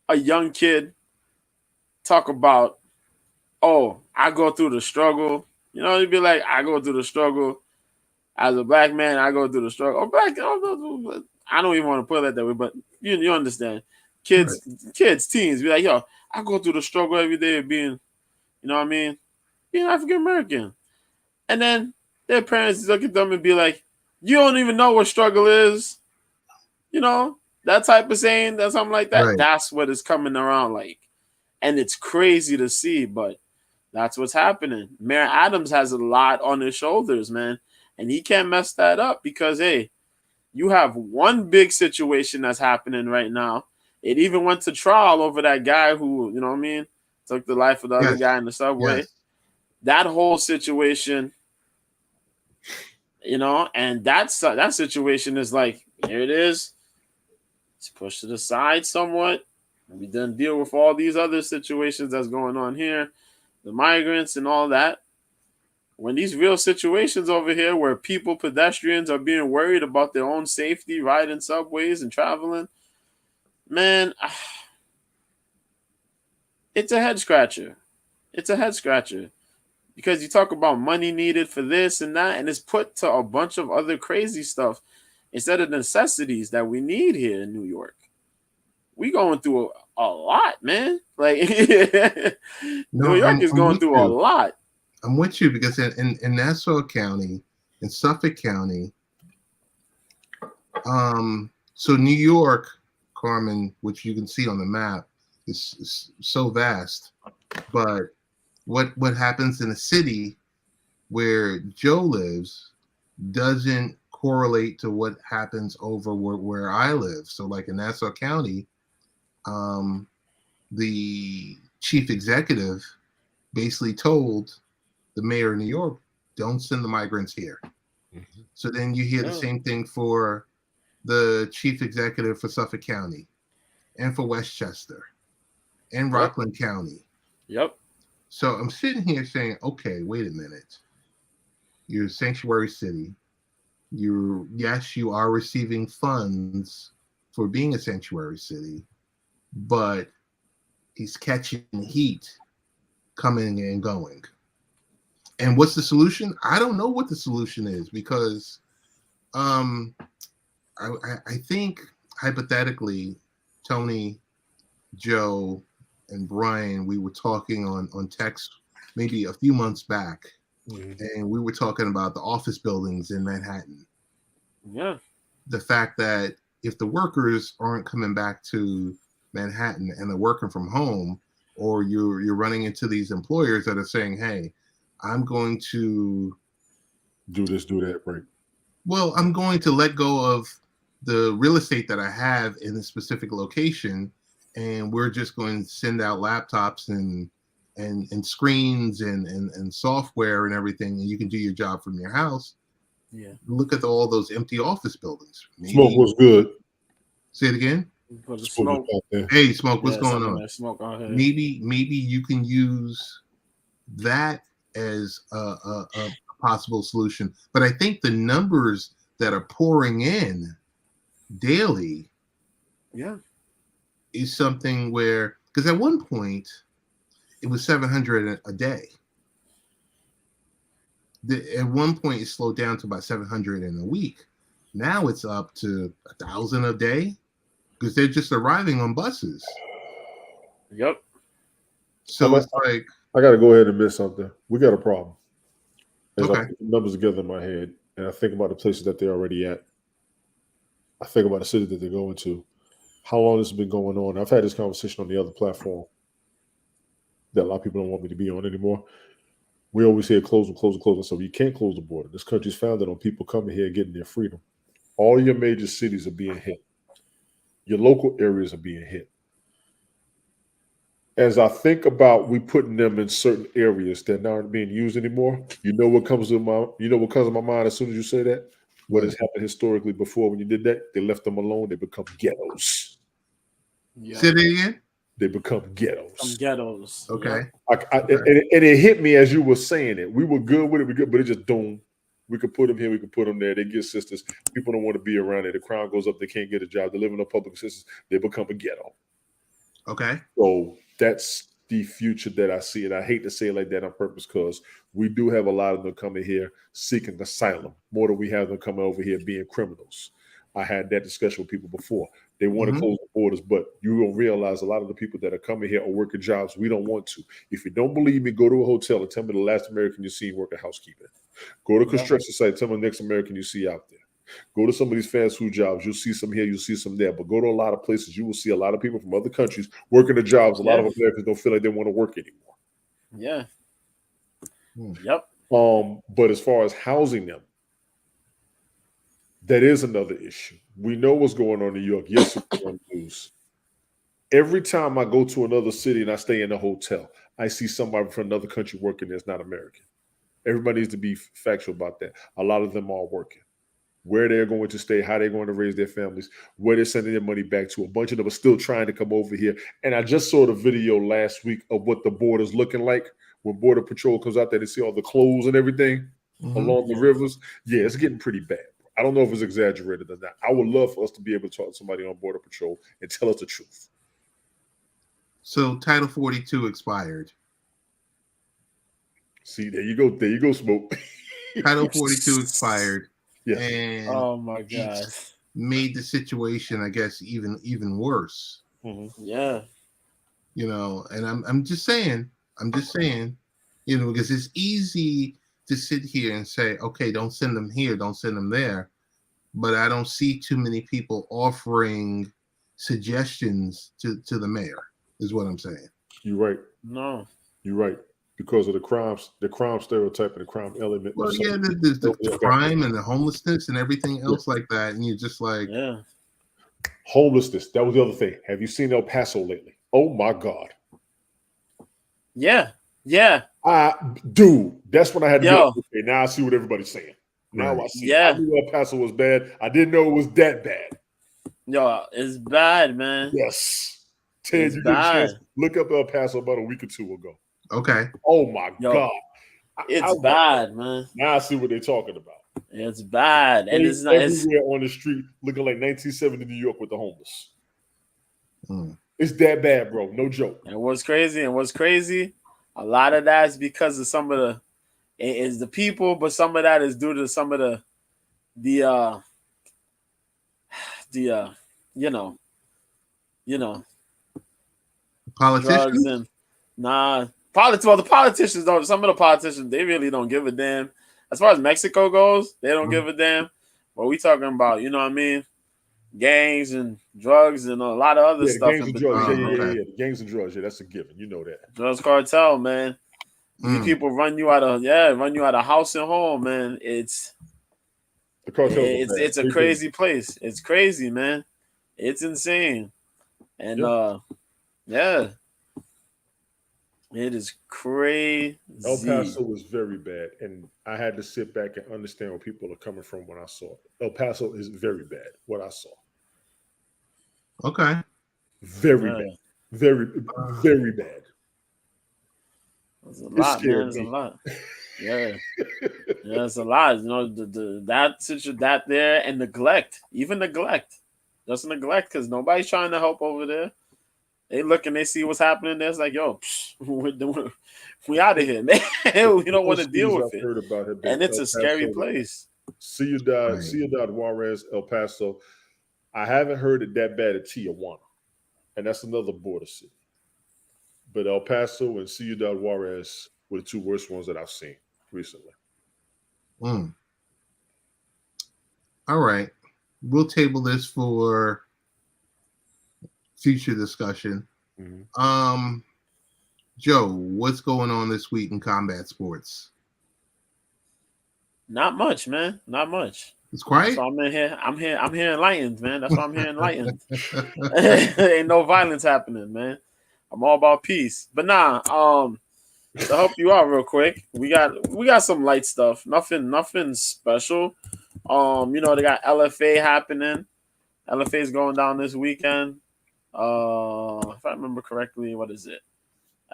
a young kid talk about, oh, I go through the struggle, you'd be like, I go through the struggle as a black man, I go through the struggle. I don't even want to put it that way, but you understand. Kids, teens, be like, yo, I go through the struggle every day of being, being African American. And then their parents look at them and be like, you don't even know what struggle is. That type of saying, that something like that. Right. That's what it's coming around like. And it's crazy to see, but that's what's happening. Mayor Adams has a lot on his shoulders, man. And he can't mess that up because, hey, you have one big situation that's happening right now. It even went to trial over that guy who, took the life of the other guy in the subway. Yes. That whole situation, and that situation is like, here it is. It's pushed to the side somewhat. We done deal with all these other situations that's going on here, the migrants and all that. When these real situations over here where pedestrians are being worried about their own safety, riding subways and traveling, man, it's a head scratcher. It's a head scratcher because you talk about money needed for this and that, and it's put to a bunch of other crazy stuff instead of necessities that we need here in New York. We going through a lot, man. Like New York is going through a lot. I'm with you because in Nassau County, in Suffolk County, so New York, Carmen, which you can see on the map, is so vast. But what happens in a city where Joe lives doesn't correlate to what happens over where I live. So like in Nassau County, the chief executive basically told the mayor of New York, don't send the migrants here. Mm-hmm. So then you hear the same thing for the chief executive for Suffolk County and for Westchester and Rockland County. Yep. So I'm sitting here saying, okay, wait a minute. You're a sanctuary city. You are receiving funds for being a sanctuary city, but he's catching heat coming and going. And what's the solution? I don't know what the solution is because I think hypothetically, Tony, Joe, and Brian, we were talking on text maybe a few months back, and we were talking about the office buildings in Manhattan. Yeah. The fact that if the workers aren't coming back to Manhattan and they're working from home, or you're running into these employers that are saying, hey, I'm going to do this, do that, right? Well, I'm going to let go of the real estate that I have in a specific location, and we're just going to send out laptops and screens and software and everything, and you can do your job from your house. Yeah. Look at all those empty office buildings. Smoke was good. Say it again. Smoke. Hey, Smoke, what's going on? Smoke out here. Maybe you can use that as a possible solution. But I think the numbers that are pouring in daily is something where, because at one point it was 700 a day. At one point it slowed down to about 700 in a week. Now it's up to 1,000 a day because they're just arriving on buses. Yep. So it's like, I got to go ahead and admit something. We got a problem. As okay. I put the numbers together in my head and I think about the places that they're already at, I think about the city that they're going to, how long this has been going on. I've had this conversation on the other platform that a lot of people don't want me to be on anymore. We always hear close them, close them, close them. So you can't close the border. This country's founded on people coming here and getting their freedom. All your major cities are being hit. Your local areas are being hit. As I think about we putting them in certain areas that aren't being used anymore, you know what comes to my mind as soon as you say that? What has happened historically before when you did that? They left them alone. They become ghettos. Yeah. Say that again? They become ghettos. Ghettos. Okay. Okay. And it hit me as you were saying it. We were good with it, but it just doom. We could put them here, we could put them there. They get sisters. People don't want to be around it. The crime goes up, they can't get a job. They live in a public assistance. They become a ghetto. Okay. So that's the future that I see. And I hate to say it like that on purpose because we do have a lot of them coming here seeking asylum, more than we have them coming over here being criminals. I had that discussion with people before. They want to close the borders, but you will realize a lot of the people that are coming here are working jobs we don't want to. If you don't believe me, go to a hotel and tell me the last American you see working housekeeping. Go to a construction site, tell me the next American you see out there. Go to some of these fast food jobs. You'll see some here, you'll see some there. But go to a lot of places, you will see a lot of people from other countries working the jobs. A lot of Americans don't feel like they want to work anymore. Yeah. Yep. But as far as housing them, that is another issue. We know what's going on in New York. Yes, it's on the news. Every time I go to another city and I stay in a hotel, I see somebody from another country working that's not American. Everybody needs to be factual about that. A lot of them are working. Where they're going to stay, how they're going to raise their families, where they're sending their money back to. A bunch of them are still trying to come over here. And I just saw the video last week of what the border's looking like when Border Patrol comes out there to see all the clothes and everything along the rivers. Yeah, it's getting pretty bad. I don't know if it's exaggerated or not. I would love for us to be able to talk to somebody on Border Patrol and tell us the truth. So Title 42 expired. See, there you go. There you go, Smoke. Title 42 expired. Yes. And oh my God. Made the situation, I guess, even worse. Yeah. You know, and I'm just saying, you know, because it's easy to sit here and say, okay, don't send them here, don't send them there. But I don't see too many people offering suggestions to the mayor, is what I'm saying. You're right. No. You're right. Because of the crime stereotype and the crime element. Well, yeah, the crime and the homelessness and everything else like that. And you're just like, homelessness. That was the other thing. Have you seen El Paso lately? Oh my God. Yeah. Yeah. Dude, that's when I had to go. Okay, now I see what everybody's saying. Now I see. Yeah. I knew El Paso was bad. I didn't know it was that bad. Yo, it's bad, man. Yes. Ted, it's you bad. get a chance. Look up El Paso about a week or two ago. Okay. Oh my God. It's bad, man. Now I see what they're talking about. It's bad. And it's not everywhere on the street looking like 1970 New York with the homeless. It's that bad, bro. No joke. And what's crazy, a lot of that is because of some of the is the people, but some of that is due to some of the politicians. Drugs and the politicians don't. Some of the politicians, they really don't give a damn. As far as Mexico goes, they don't give a damn. But we talking about, you know what I mean, gangs and drugs and a lot of other stuff. Gangs and drugs. Yeah. Gangs and drugs. Yeah, that's a given. You know that. Drugs cartel, man. These people run you out of house and home, man. It's a crazy place. It's crazy, man. It's insane. And it is crazy. El Paso was very bad, and I had to sit back and understand where people are coming from when I saw it. El Paso is very bad, what I saw. Okay. Very bad. Very, very bad. There's a lot, man. There's a lot. Yeah. Yeah, it's a lot. You know, that there and neglect, even neglect, just neglect because nobody's trying to help over there. They look and they see what's happening there. It's like, yo, we out of here, man. We don't want to deal with it. Heard about have been And it's El a scary Paso, place. Ciudad Juarez, El Paso. I haven't heard it that bad at Tijuana, and that's another border city. But El Paso and Ciudad Juarez were the two worst ones that I've seen recently. All right. We'll table this for future discussion. Mm-hmm. Joe, what's going on this week in combat sports? Not much, man. Not much. It's quiet. So I'm here enlightened, man. That's why I'm here enlightened. Ain't no violence happening, man. I'm all about peace. But nah, to help you out real quick, we got some light stuff. Nothing special. You know, they got LFA happening. LFA is going down this weekend. If I remember correctly, what is it?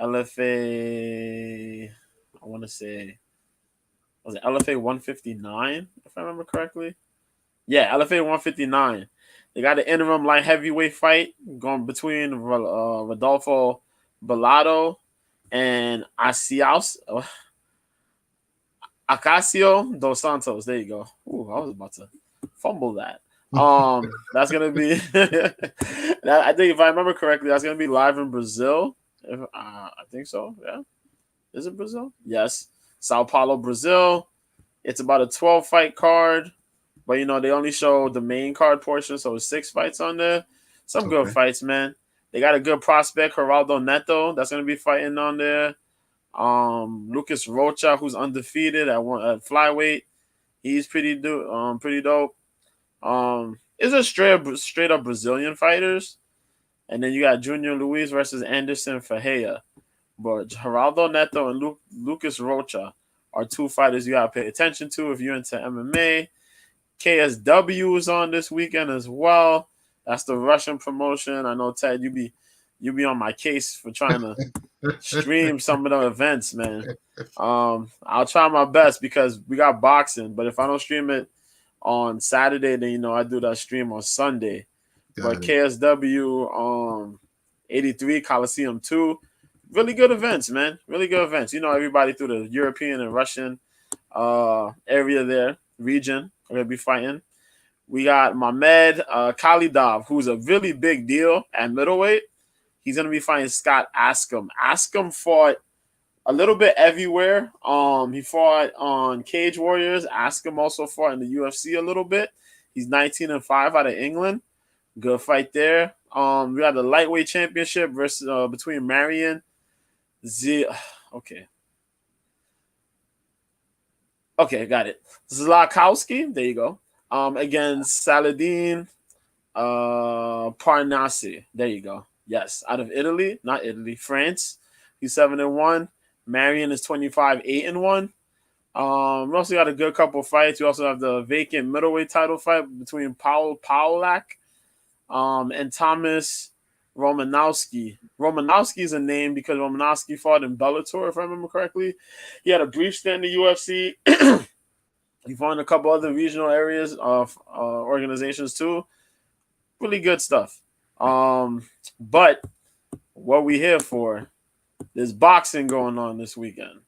LFA, I want to say, was it LFA 159? If I remember correctly. Yeah, LFA 159. They got an interim light heavyweight fight going between Rodolfo Bellado and Acacio dos Santos. There you go. Ooh, I was about to fumble that. That's gonna be. I think if I remember correctly, that's gonna be live in Brazil. I think so. Yeah, is it Brazil? Yes, Sao Paulo, Brazil. It's about a 12-fight card, but you know they only show the main card portion, so it's 6 fights on there. Some good fights, man. They got a good prospect, Geraldo Neto, that's gonna be fighting on there. Lucas Rocha, who's undefeated at flyweight, he's pretty dope. It's a straight up Brazilian fighters, and then you got Junior Luis versus Anderson Ferreira. But Geraldo Neto and Lucas Rocha are 2 fighters you gotta pay attention to if you're into MMA. KSW is on this weekend as well. That's the Russian promotion. I know, Ted, you be on my case for trying to stream some of the events, man. I'll try my best because we got boxing, but if I don't stream it on Saturday, then you know I do that stream on Sunday. But KSW 83 Coliseum 2, really good events, man. Really good events. You know, everybody through the European and Russian area there, region, are gonna be fighting. We got Mamed Khalidov, who's a really big deal at middleweight. He's gonna be fighting Scott Askham. Askham fought a little bit everywhere. He fought on Cage Warriors. Askham also fought in the UFC a little bit. He's 19-5 out of England. Good fight there. We got the lightweight championship versus between Marion Okay, got it. Zlakowski, there you go. Against Saladin Parnassi. There you go. Yes, out of Italy, not Italy, France. He's 7-1. Marion is 25-8-1. We also got a good couple fights. We also have the vacant middleweight title fight between Paul Paulak and Thomas Romanowski. Romanowski is a name because Romanowski fought in Bellator, if I remember correctly. He had a brief stint in the UFC. He fought in a couple other regional areas of organizations too. Really good stuff. But what we here for, there's boxing going on this weekend.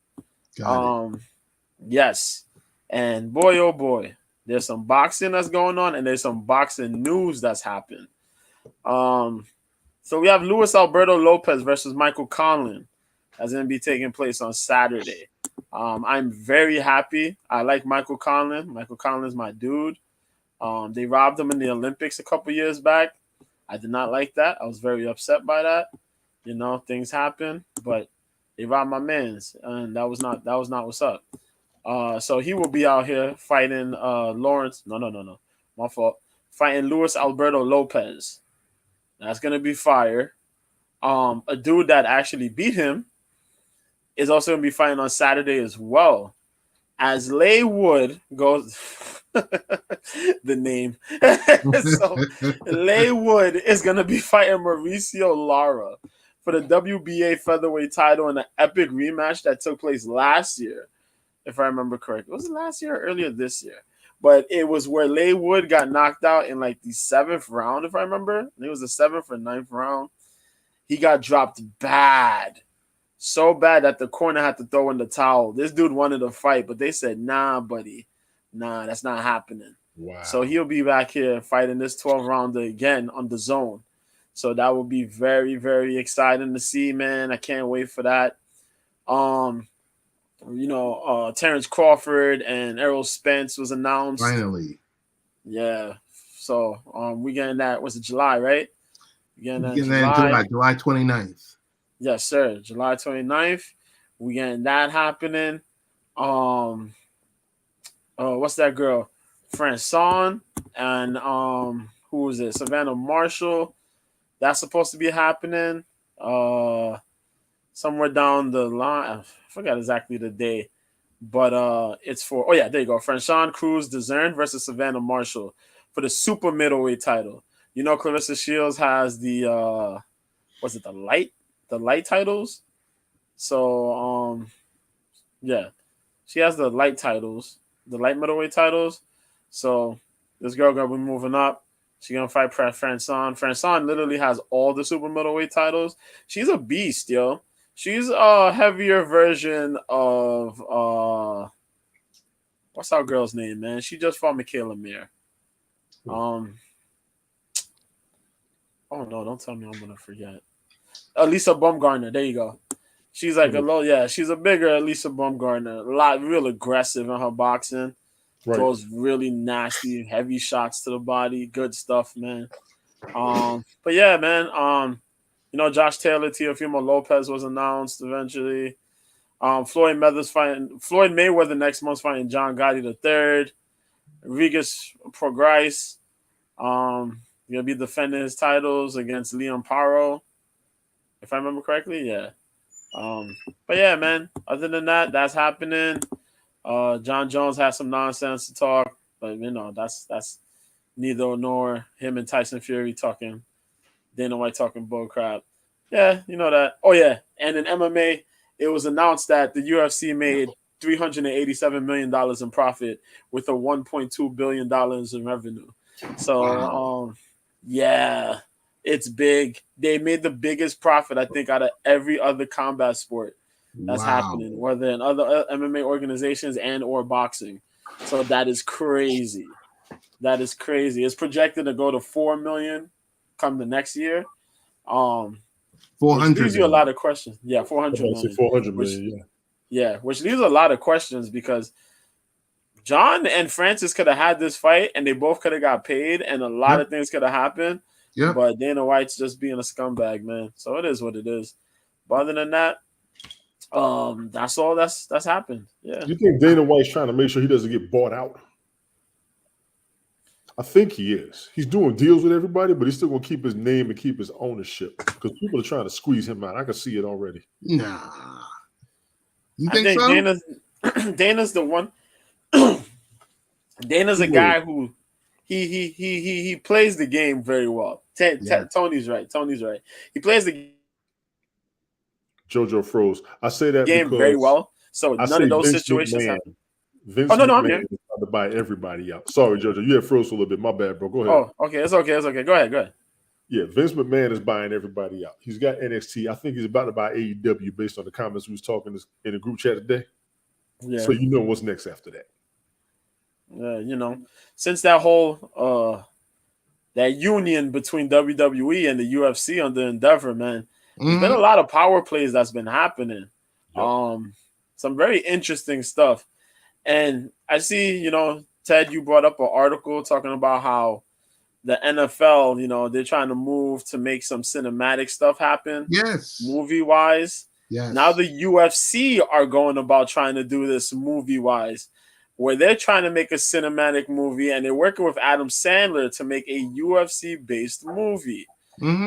Yes. And boy, oh boy, there's some boxing that's going on and there's some boxing news that's happened. So we have Luis Alberto Lopez versus Michael Conlan that's going to be taking place on Saturday. I'm very happy. I like Michael Conlan. Michael Conlan's my dude. They robbed him in the Olympics a couple years back. I did not like that. I was very upset by that. You know, things happen, but they robbed my mans, and that was not what's up. So he will be out here fighting Lawrence. No. My fault. Fighting Luis Alberto Lopez. That's gonna be fire. A dude that actually beat him is also gonna be fighting on Saturday as well. As Leigh Wood goes, the name. So Leigh Wood is gonna be fighting Mauricio Lara for the WBA featherweight title in an epic rematch that took place last year. if I remember correctly. Was it last year or earlier this year? But it was where Leigh Wood got knocked out in like the 7th round, if I remember. I think it was the 7th or 9th round. He got dropped bad. So bad that the corner had to throw in the towel. This dude wanted to fight, but they said, nah, buddy. Nah, that's not happening. Wow. So he'll be back here fighting this 12th rounder again on the zone. So that will be very, very exciting to see, man. I can't wait for that. Terrence Crawford and Errol Spence was announced. Finally. Yeah. So we getting that. Was it July, right? We getting that in July 29th. Yes, sir. July 29th. We getting that happening. What's that girl? Franson and who was it? Savannah Marshall. That's supposed to be happening. Somewhere down the line. I forgot exactly the day. But it's for there you go. Franchon Cruz Dezern versus Savannah Marshall for the super middleweight title. You know, Clarissa Shields has the the light titles. So she has the light titles, the light middleweight titles. So this girl gonna be moving up. She's gonna fight Franson. Franson literally has all the super middleweight titles. She's a beast, yo. She's a heavier version of what's our girl's name, man? She just fought Michaela Mir. Oh no, don't tell me I'm gonna forget. Lisa Baumgartner, there you go. She's like she's a bigger Lisa Baumgartner. Real aggressive in her boxing. Right. Throws really nasty, heavy shots to the body. Good stuff, man. But yeah, man. Josh Taylor, Teofimo Lopez was announced eventually. Floyd Mayweather next month fighting John Gotti III. Regis Prograis gonna be defending his titles against Leon Paro, if I remember correctly. Yeah. But yeah, man. Other than that, that's happening. John Jones has some nonsense to talk, but that's neither nor him and Tyson Fury talking. Dana White talking bull crap. Yeah, you know that. Oh, yeah. And in MMA, it was announced that the UFC made $387 million in profit with a $1.2 billion in revenue. So, wow. It's big. They made the biggest profit, I think, out of every other combat sport that's happening, whether in other MMA organizations and or boxing. So that is crazy. That is crazy. It's projected to go to 4 million come the next year. 400 which leaves you a lot of questions. Yeah, 400 million. 400 million, yeah, which leaves a lot of questions because John and Francis could have had this fight and they both could have got paid and a lot of things could have happened. Yeah. But Dana White's just being a scumbag, man. So it is what it is. But other than that, that's all that's happened. Yeah. You think Dana White's trying to make sure he doesn't get bought out? I think he is. He's doing deals with everybody, but he's still going to keep his name and keep his ownership because people are trying to squeeze him out. I can see it already. Nah. You think so? Dana's the one. Dana's a guy who he plays the game very well. Tony's right. He plays the game. JoJo froze. I say that game because very well. So none of those situations happen. Vince McMahon is trying to buy everybody out. Sorry, JoJo. You had froze for a little bit. My bad, bro. Go ahead. Oh, okay. It's okay. Go ahead. Yeah, Vince McMahon is buying everybody out. He's got NXT. I think he's about to buy AEW based on the comments we was talking in the group chat today. Yeah. So you know what's next after that. Since that whole that union between WWE and the UFC under Endeavor, man, there's been a lot of power plays that's been happening. Yep. Some very interesting stuff. And I see, Ted, you brought up an article talking about how the NFL, they're trying to move to make some cinematic stuff happen. Yes. Movie-wise. Yes. Now the UFC are going about trying to do this movie-wise, where they're trying to make a cinematic movie, and they're working with Adam Sandler to make a UFC-based movie,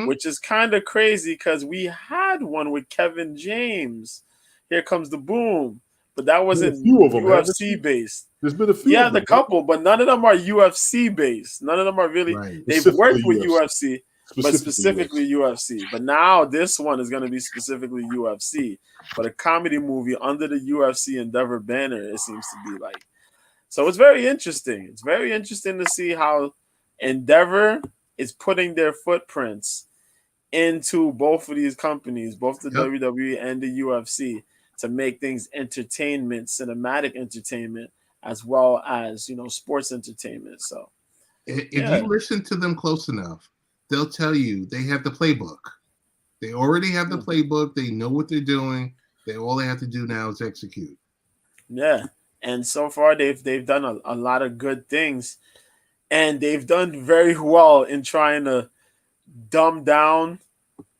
which is kind of crazy because we had one with Kevin James. Here Comes the Boom. But that wasn't UFC-based. There's been a few. Yeah, the couple, but none of them are UFC-based. None of them are really. Right. They've worked with UFC. but specifically UFC. But now this one is going to be specifically UFC. But a comedy movie under the UFC Endeavor banner, it seems to be like. So it's very interesting. It's very interesting to see how Endeavor is putting their footprints into both of these companies, both the WWE and the UFC, to make things entertainment, cinematic entertainment, as well as, you know, sports entertainment. So if you listen to them close enough, they'll tell you they have the playbook. They already have the playbook. They know what they're doing. All they have to do now is execute. Yeah. And so far they've done a lot of good things. And they've done very well in trying to dumb down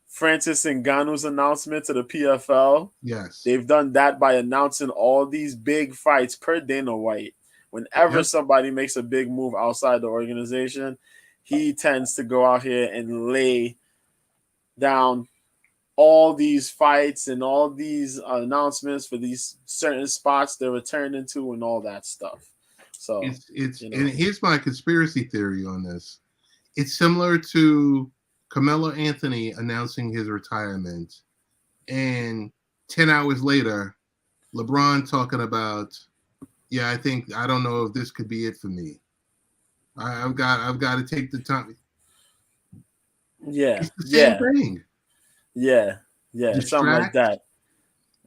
Francis Ngannou's announcement to the PFL. Yes. They've done that by announcing all these big fights per Dana White. Whenever somebody makes a big move outside the organization, he tends to go out here and lay down all these fights and all these announcements for these certain spots they're returning to and all that stuff. So it's and here's my conspiracy theory on this. It's similar to Carmelo Anthony announcing his retirement, and 10 hours later, LeBron talking about, I don't know if this could be it for me. I've got to take the time. Yeah, it's the same thing. Yeah, something like that.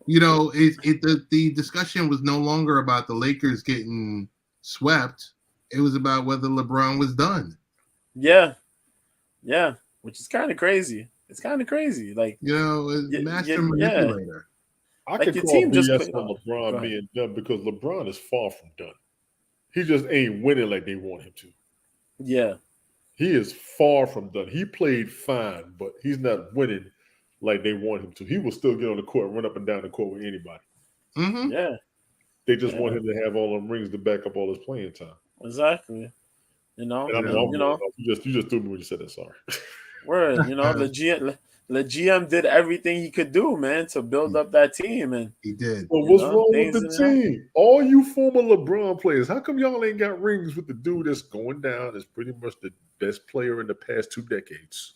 You know, the discussion was no longer about the Lakers getting swept. It was about whether LeBron was done. Yeah, which is kind of crazy. It's kind of crazy, like, you know, master manipulator. I could call BS on LeBron being done because LeBron is far from done. He just ain't winning like they want him to. Yeah. He is far from done. He played fine, but he's not winning like they want him to. He will still get on the court and run up and down the court with anybody. Mm-hmm. Yeah. They just want him to have all them rings to back up all his playing time. Exactly. You know, you just threw me when you said that. Sorry. Word. You know, the GM did everything he could do, man, to build up that team, and he did. Well, what's wrong with the team? All you former LeBron players, how come y'all ain't got rings with the dude that's going down? Is pretty much the best player in the past 2 decades.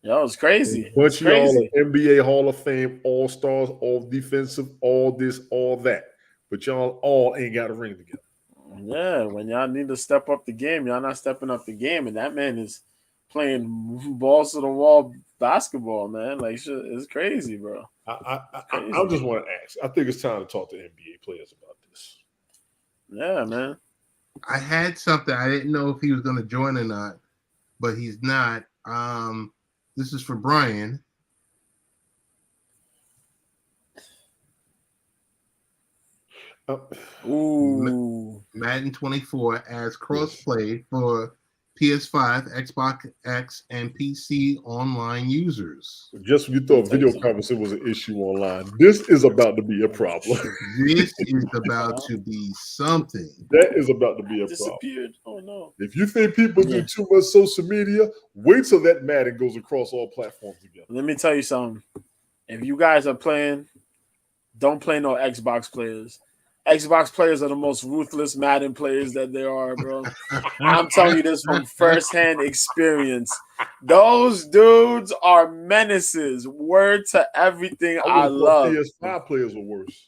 Yo, it's crazy. But y'all are NBA Hall of Fame, all stars, all defensive, all this, all that. But y'all all ain't got a ring together. Yeah, when y'all need to step up the game, y'all not stepping up the game, and that man is playing balls to the wall basketball, man. Like, it's crazy, bro. I just want to ask. I think it's time to talk to NBA players about this. Yeah, man. I had something. I didn't know if he was going to join or not, but he's not. This is for Brian. Ooh. Madden 24 as crossplay for PS5, Xbox X, and PC online users. Just when you thought video conferencing was an issue online, this is about to be a problem. This is about to be something. That is about to be a Disappeared. problem. Oh, no. If you think people do too much social media, wait till that Madden goes across all platforms together. Let me tell you something. If you guys are playing, don't play no Xbox players. Xbox players are the most ruthless Madden players that there are, bro. I'm telling you this from firsthand experience. Those dudes are menaces. Word to everything I love. PS5 players are worse.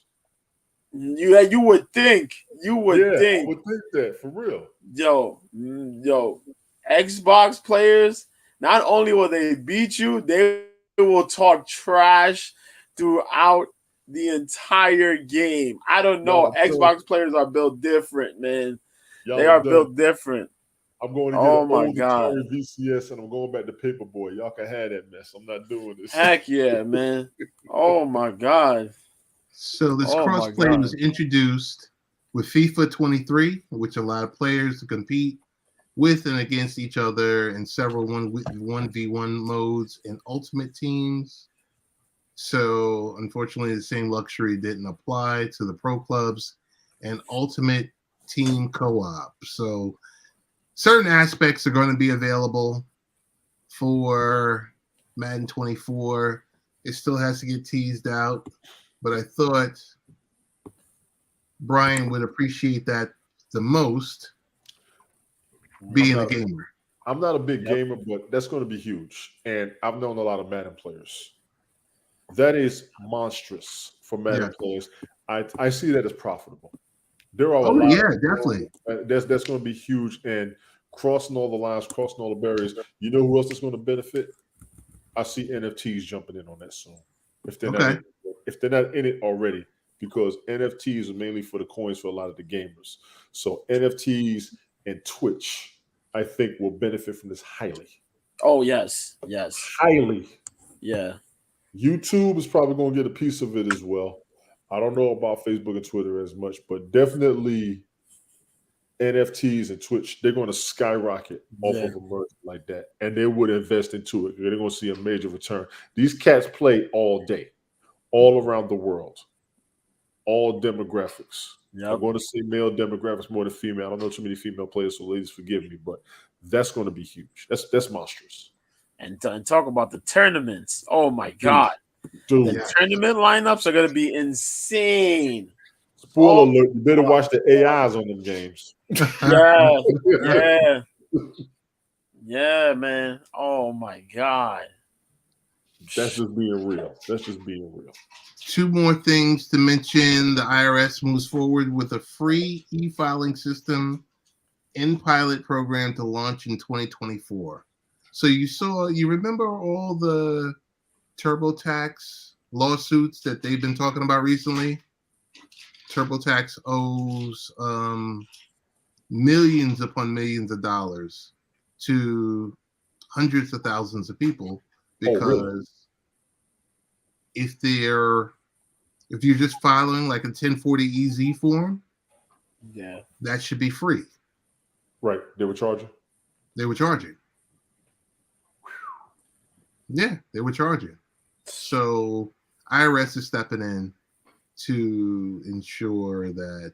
You would think. You would think. I would think that, for real. Yo, Xbox players, not only will they beat you, they will talk trash throughout the entire game. I don't know. Xbox players are built different, man. They are built different. I'm going to get an old Atari VCS and I'm going back to Paperboy. Y'all can have that mess. I'm not doing this. Heck yeah, man. Oh my God. So this crossplay was introduced with FIFA 23, which allowed players to compete with and against each other in several 1v1 modes and ultimate teams. So, unfortunately, the same luxury didn't apply to the pro clubs and ultimate team co-op. So, certain aspects are going to be available for Madden 24. It still has to get teased out, but I thought Brian would appreciate that the most, being a gamer. I'm not a big gamer, but that's going to be huge. And I've known a lot of Madden players. That is monstrous for Madden players. I see that as profitable. There are a lot. Yeah, definitely. That's going to be huge, and crossing all the lines, crossing all the barriers. You know who else is going to benefit? I see NFTs jumping in on that soon. If they're not in it already, because NFTs are mainly for the coins for a lot of the gamers. So NFTs and Twitch, I think, will benefit from this highly. Oh yes, highly. Yeah. YouTube is probably going to get a piece of it as well. I don't know about Facebook and Twitter as much, but definitely NFTs and Twitch, they're going to skyrocket off of a merger like that. And they would invest into it. They're going to see a major return. These cats play all day, all around the world, all demographics. Yep. I'm going to say male demographics more than female. I don't know too many female players, so ladies, forgive me, but that's going to be huge. That's monstrous. And talk about the tournaments. Oh, my God. Dude. The tournament lineups are going to be insane. Spoiler alert, you better watch the AIs on them games. Yeah, man. Oh, my God. That's just being real. Two more things to mention. The IRS moves forward with a free e-filing system in pilot program to launch in 2024. So you remember all the TurboTax lawsuits that they've been talking about recently? TurboTax owes millions upon millions of dollars to hundreds of thousands of people because if you're just filing like a 1040 EZ form, that should be free. Right. They were charging. Yeah, they were charging. So IRS is stepping in to ensure that,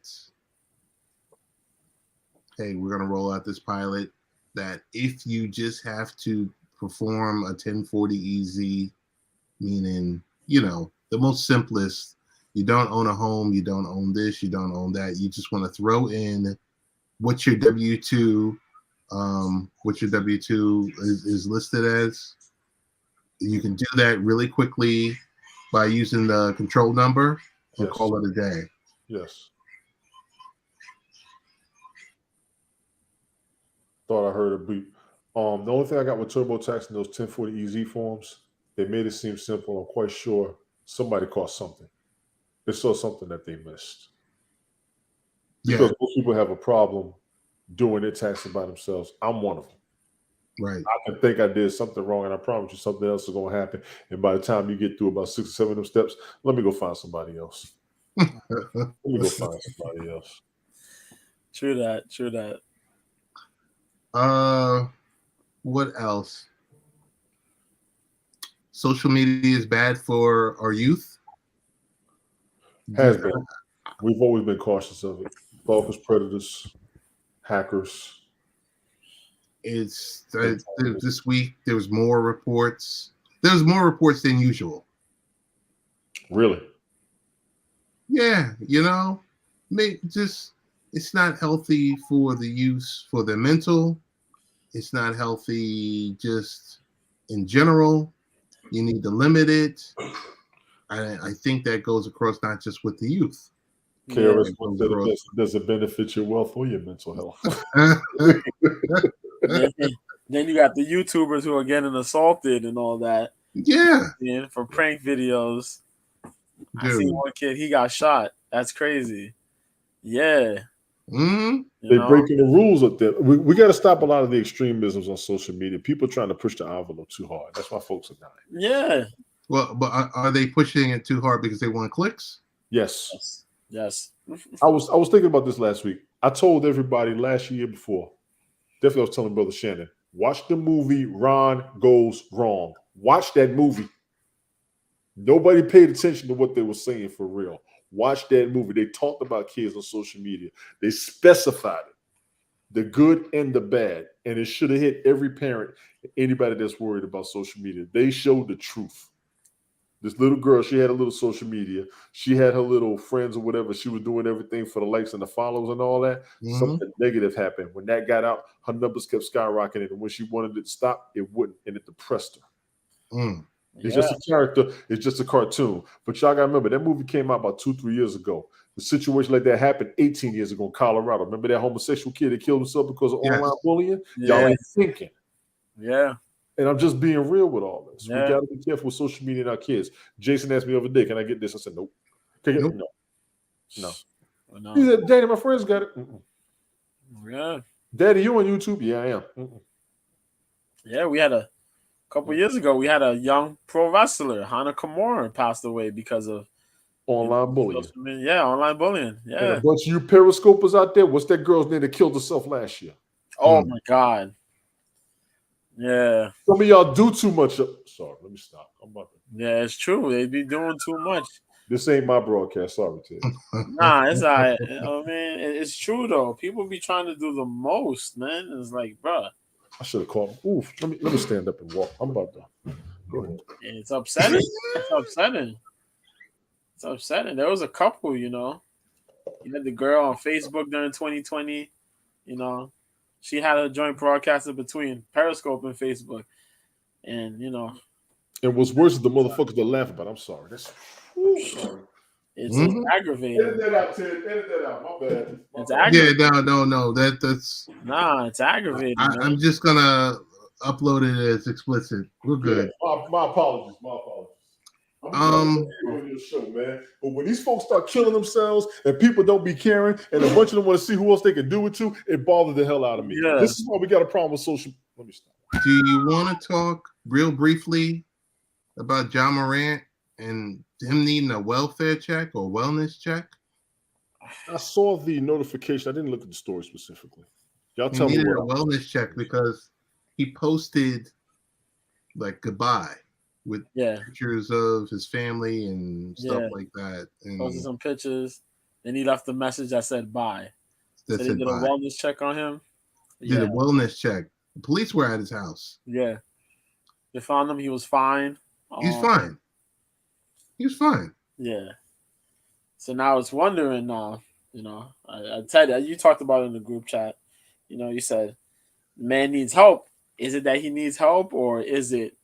hey, we're going to roll out this pilot that if you just have to perform a 1040 EZ, meaning, the most simplest, you don't own a home, you don't own this, you don't own that, you just want to throw in what your W-2 is listed as. You can do that really quickly by using the control number and call it a day. Yes. Thought I heard a beep. The only thing I got with TurboTax and those 1040 EZ forms, they made it seem simple. I'm quite sure somebody caught something. They saw something that they missed. Because most people have a problem doing their taxes by themselves. I'm one of them. Right. I can think I did something wrong, and I promise you something else is going to happen. And by the time you get through about 6 or 7 of them steps, let me go find somebody else. True that. What else? Social media is bad for our youth. Has been. We've always been cautious of it. Stalkers, predators, hackers. It's this week. There was more reports. There's more reports than usual. Really? Yeah, it's not healthy for the youth, for their mental. It's not healthy just in general. You need to limit it. I think that goes across not just with the youth. Does it benefit your wealth or your mental health? Then you got the YouTubers who are getting assaulted and all that. Yeah. For prank videos. Dude. I see one kid, he got shot. That's crazy. Yeah. Mm-hmm. They're breaking the rules up there. We got to stop a lot of the extremisms on social media. People trying to push the envelope too hard. That's why folks are dying. Yeah. Well, but are they pushing it too hard because they want clicks? Yes. I was thinking about this last week. I told everybody last year before. Definitely, I was telling Brother Shannon, watch the movie Ron Goes Wrong. Watch that movie. Nobody paid attention to what they were saying for real. Watch that movie. They talked about kids on social media. They specified it, the good and the bad. And it should have hit every parent, anybody that's worried about social media. They showed the truth. This little girl, she had a little social media. She had her little friends or whatever. She was doing everything for the likes and the follows and all that. Mhm. Something negative happened. When that got out, her numbers kept skyrocketing. And when she wanted it to stop, it wouldn't. And it depressed her. Mm. It's just a character. It's just a cartoon. But y'all got to remember, that movie came out about 2-3 years ago. The situation like that happened 18 years ago in Colorado. Remember that homosexual kid that killed himself because of online bullying? Yeah. Y'all ain't thinking. Yeah. And I'm just being real with all this. Yeah. We got to be careful with social media and our kids. Jason asked me the other day, can I get this? I said, nope. Nope. No. He said, Daddy, my friends got it. Mm-mm. Yeah. Daddy, you on YouTube? Yeah, I am. Mm-mm. Yeah, we had a couple years ago, we had a young pro wrestler, Hana Kimura, passed away because of online bullying. Yeah, online bullying. Yeah. And a bunch of you periscopers out there, what's that girl's name that killed herself last year? Oh, my God. Yeah. Some of y'all do too much. Sorry, let me stop. I'm about to. Yeah, it's true. They be doing too much. This ain't my broadcast. Sorry, Ted. Nah, it's all right. I mean, it's true, though. People be trying to do the most, man. It's like, bruh. I should have called. Oof. Let me stand up and walk. I'm about to. Go ahead. It's upsetting. It's upsetting. It's upsetting. There was a couple, you know. You had the girl on Facebook during 2020, you know. She had a joint broadcaster between Periscope and Facebook. And, you know. And what's worse is the motherfuckers that laugh about it. I'm sorry. That's sorry. It's aggravating. Edit that out, Ted. Edit that out. My bad. It's aggravating. Yeah, no. That's Nah, it's aggravating. I'm just gonna upload it as explicit. We're good. Yeah, my apologies. My apologies. On your show, man. But when these folks start killing themselves and people don't be caring, and a bunch of them want to see who else they can do it to, it bothers the hell out of me. Yeah. This is why we got a problem with social. Let me stop. Do you want to talk real briefly about John Morant and him needing a welfare check or wellness check? I saw the notification. I didn't look at the story specifically. Y'all He tell me needed a what. wellness check because he posted like goodbye with pictures of his family and stuff like that. And posted some pictures. Then he left a message that said bye. That so they did a wellness check on him. Did a wellness check. The police were at his house. Yeah. They found him. He was fine. He's fine. He was fine. Yeah. So now it's wondering, you know, I tell you, you talked about it in the group chat. You know, you said, man needs help. Is it that he needs help or is it,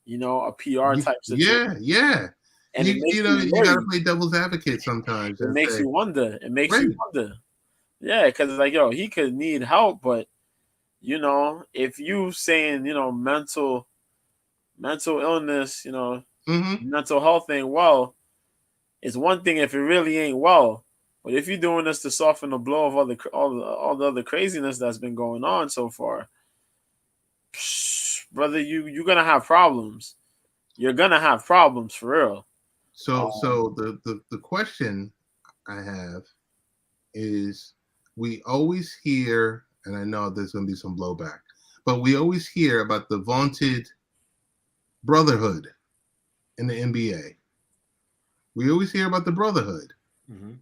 you know, a PR type situation? Yeah. And you got to play devil's advocate sometimes. It makes you wonder. It makes you wonder. Yeah, because it's like, yo, he could need help, but, you know, if you saying, you know, mental illness, you know, mental health ain't well, it's one thing if it really ain't well. But if you're doing this to soften the blow of all the other craziness that's been going on so far, brother, you're gonna have problems. You're gonna have problems for real. So the question I have is, we always hear, and I know there's gonna be some blowback, but we always hear about the vaunted brotherhood in the NBA. We always hear about the brotherhood. Mm-hmm.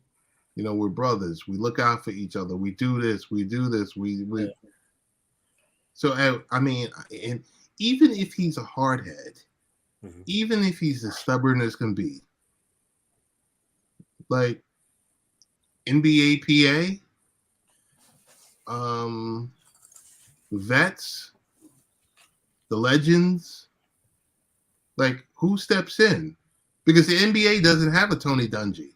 You know, we're brothers. We look out for each other. We do this. We do this. We. So I mean, and even if he's a hardhead, even if he's as stubborn as can be, like NBA PA, vets, the legends, like who steps in? Because the NBA doesn't have a Tony Dungy.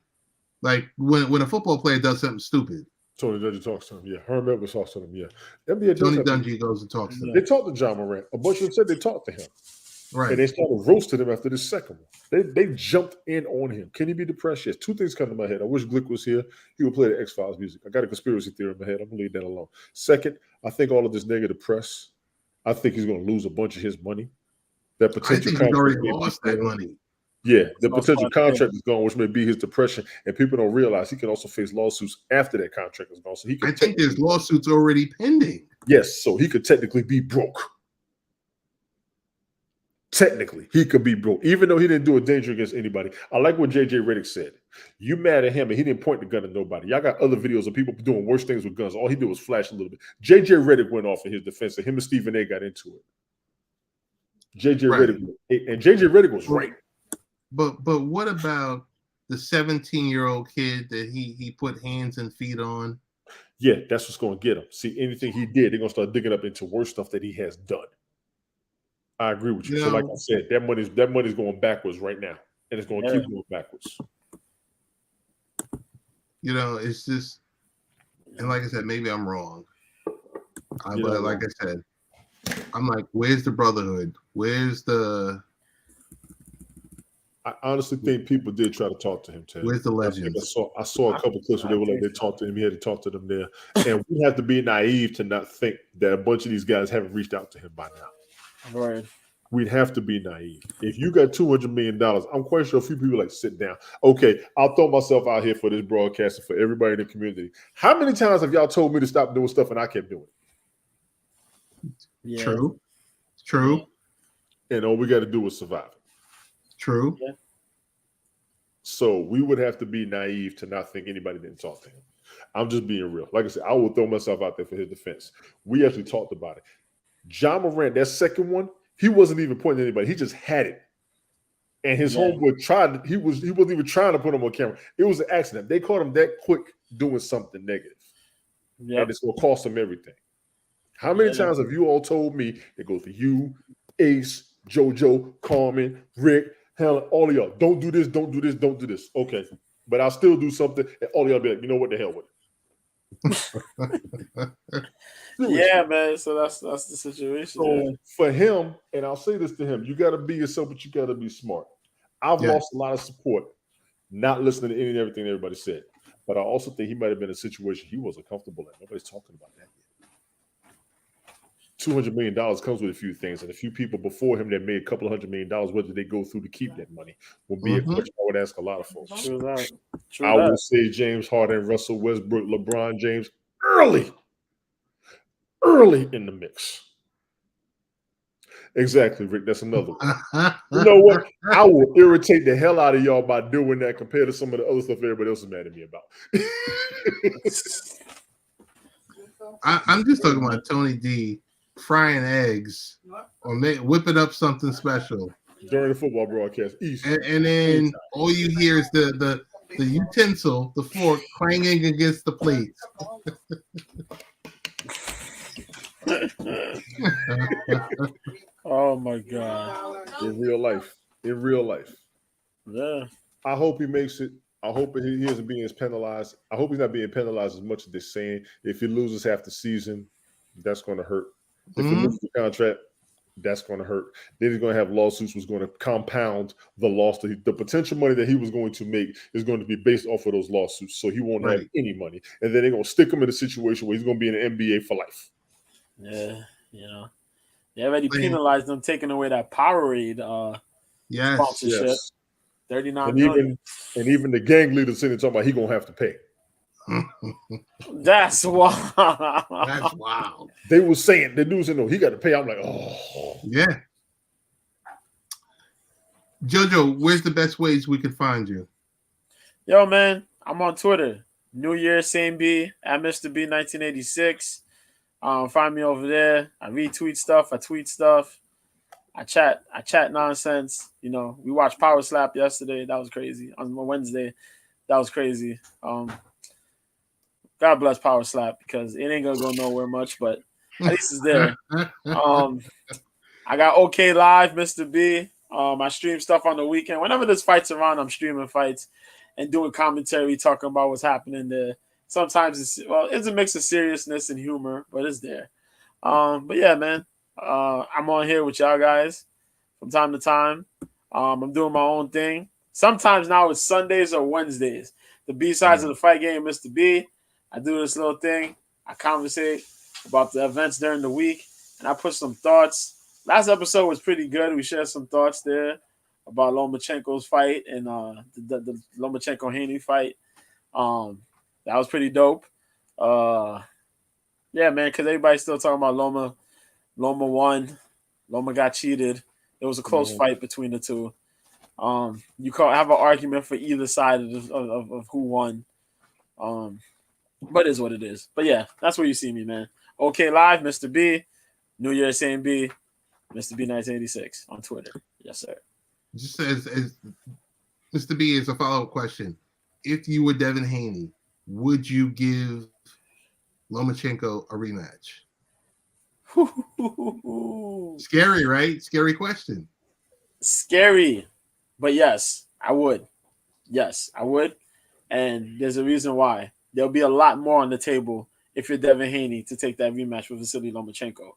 Like when a football player does something stupid, Tony Dungy talks to him. Yeah, Herm Edwards talks to him. Yeah, NBA Tony Dungy goes and talks to him. They talked to John Morant. A bunch of them said they talked to him. Right. And they started roasting him after the second one. They jumped in on him. Can he be depressed? Yes. Two things come to my head. I wish Glick was here. He would play the X-Files music. I got a conspiracy theory in my head. I'm going to leave that alone. Second, I think all of this negative press, I think he's going to lose a bunch of his money. That potential he's already lost that money. Yeah, the potential contract is gone, which may be his depression. And people don't realize he can also face lawsuits after that contract is gone. So I think there's lawsuits already pending. Yes, so he could technically be broke. Technically, he could be broke, even though he didn't do a danger against anybody. I like what JJ Redick said. You mad at him, and he didn't point the gun at nobody. Y'all got other videos of people doing worse things with guns. All he did was flash a little bit. JJ Redick went off in his defense, and him and Stephen A got into it. JJ Redick, and JJ Redick was right. But what about the 17-year-old kid that he put hands and feet on? Yeah, that's what's going to get him. See, anything he did, they're going to start digging up into worse stuff that he has done. I agree with you. So, like I said, that money's going backwards right now, and it's going to keep going backwards. It's just, and like I said, maybe I'm wrong. But like I said, I'm like, where's the brotherhood? Where's the? I honestly think people did try to talk to him, Ted. Where's the legends? I saw a couple clips where they were like, they talked to him. He had to talk to them there, and we have to be naive to not think that a bunch of these guys haven't reached out to him by now. Right. We'd have to be naive. If you got $200 million, I'm quite sure a few people like sit down. Okay, I'll throw myself out here for this broadcast and for everybody in the community. How many times have y'all told me to stop doing stuff and I kept doing it? Yeah. True. And all we got to do is survive. True. Yeah. So we would have to be naive to not think anybody didn't talk to him. I'm just being real. Like I said, I will throw myself out there for his defense. We actually talked about it. John Morant, that second one, he wasn't even pointing at anybody. He just had it. And his homeboy tried. He wasn't even trying to put him on camera. It was an accident. They caught him that quick doing something negative. Yep. And it's going to cost him everything. How many times have you all told me, it goes to you, Ace, JoJo, Carmen, Rick, Helen, all of y'all, don't do this, don't do this, don't do this. Okay. But I'll still do something, and all of y'all be like, you know what, the hell with it. Yeah, man. So that's the situation. So for him, and I'll say this to him, you got to be yourself, but you got to be smart. I've lost a lot of support not listening to any and everything everybody said. But I also think he might have been in a situation he wasn't comfortable in. Nobody's talking about that yet. $200 million comes with a few things, and a few people before him that made a couple of $100 million, whether they go through to keep that money, will be a question I would ask a lot of folks. True that. I would say James Harden, Russell Westbrook, LeBron James early in the mix. Exactly, Rick. That's another one. You know what? I will irritate the hell out of y'all by doing that compared to some of the other stuff everybody else is mad at me about. I'm just talking about Tony D frying eggs or whipping up something special during the football broadcast. And then all you hear is the utensil, the fork, clanging against the plates. Oh my God. In real life. Yeah. I hope he makes it. I hope he isn't being penalized. I hope he's not being penalized as much as they're saying. If he loses half the season, that's going to hurt. If he loses the contract, that's going to hurt. Then he's going to have lawsuits, was going to compound the loss. The potential money that he was going to make is going to be based off of those lawsuits. So he won't have any money. And then they're going to stick him in a situation where he's going to be in the NBA for life. Yeah, they already penalized them, taking away that Powerade sponsorship. Yes. $39 million. And even the gang leader sitting talking about he gonna have to pay. That's wild. That's wild. They were saying the news said no, he got to pay. I'm like, oh yeah. JoJo, where's the best ways we could find you? Yo, man, I'm on Twitter. New Year, same B at Mr. B 1986. Find me over there. I retweet stuff. I tweet stuff. I chat nonsense. We watched Power Slap yesterday. That was crazy. On Wednesday, that was crazy. God bless Power Slap because it ain't gonna go nowhere much, but at least it's there. I got OK Live, Mr. B. I stream stuff on the weekend. Whenever there's fights around, I'm streaming fights and doing commentary, talking about what's happening there. Sometimes it's a mix of seriousness and humor, but it's there. But yeah, man, I'm on here with y'all guys from time to time. I'm doing my own thing. Sometimes now it's Sundays or Wednesdays. The B-sides of the fight game, Mr. B. I do this little thing. I conversate about the events during the week, and I put some thoughts. Last episode was pretty good. We shared some thoughts there about Lomachenko's fight and the Lomachenko-Haney fight. That was pretty dope. Yeah, man, because everybody's still talking about Loma. Loma won. Loma got cheated. It was a close fight between the two. You can't have an argument for either side of who won. But it is what it is. But yeah, that's where you see me, man. OK Live, Mr. B. New Year, same B. Mr. B 1986 on Twitter. Yes, sir. Just as Mr. B, as a follow-up question, if you were Devin Haney, would you give Lomachenko a rematch? Scary, right? Scary question. Scary, but yes, I would. Yes, I would. And there's a reason why. There'll be a lot more on the table if you're Devin Haney to take that rematch with Vasily Lomachenko.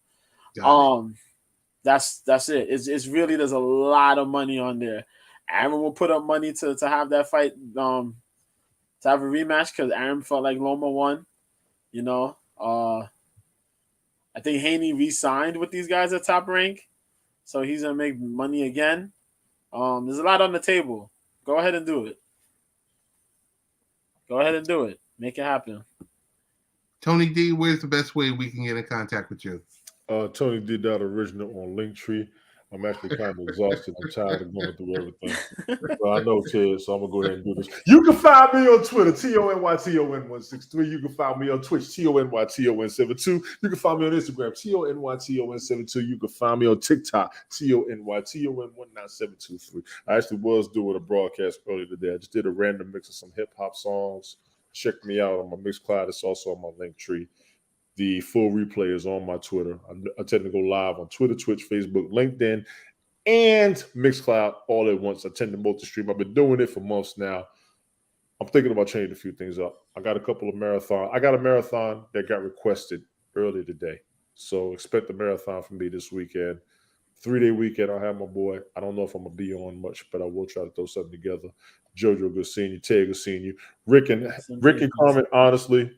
That's it. It's really, there's a lot of money on there. Aaron will put up money to have that fight, to have a rematch, because Aaron felt like Loma won. You know, I think Haney re-signed with these guys at Top Rank, so he's gonna make money again. There's a lot on the table. Go ahead and do it. Go ahead and do it. Make it happen. Tony D, where's the best way we can get in contact with you? Tony did that original on Linktree. I'm actually kind of exhausted. I'm tired of going through everything. But I know, Ted, so I'm going to go ahead and do this. You can find me on Twitter, TONYTON163. You can find me on Twitch, TONYTON72. You can find me on Instagram, TONYTON72. You can find me on TikTok, TONYTON19723. I actually was doing a broadcast earlier today. I just did a random mix of some hip-hop songs. Check me out on my Mixcloud. It's also on my Linktree. The full replay is on my Twitter. I tend to go live on Twitter, Twitch, Facebook, LinkedIn, and Mixcloud all at once. I tend to multi-stream. I've been doing it for months now. I'm thinking about changing a few things up. I got a couple of marathons. I got a marathon that got requested earlier today. So expect a marathon from me this weekend. 3-day weekend, I'll have my boy. I don't know if I'm going to be on much, but I will try to throw something together. Jojo, good seeing you. Ted, good seeing you. Rick and Carmen, honestly,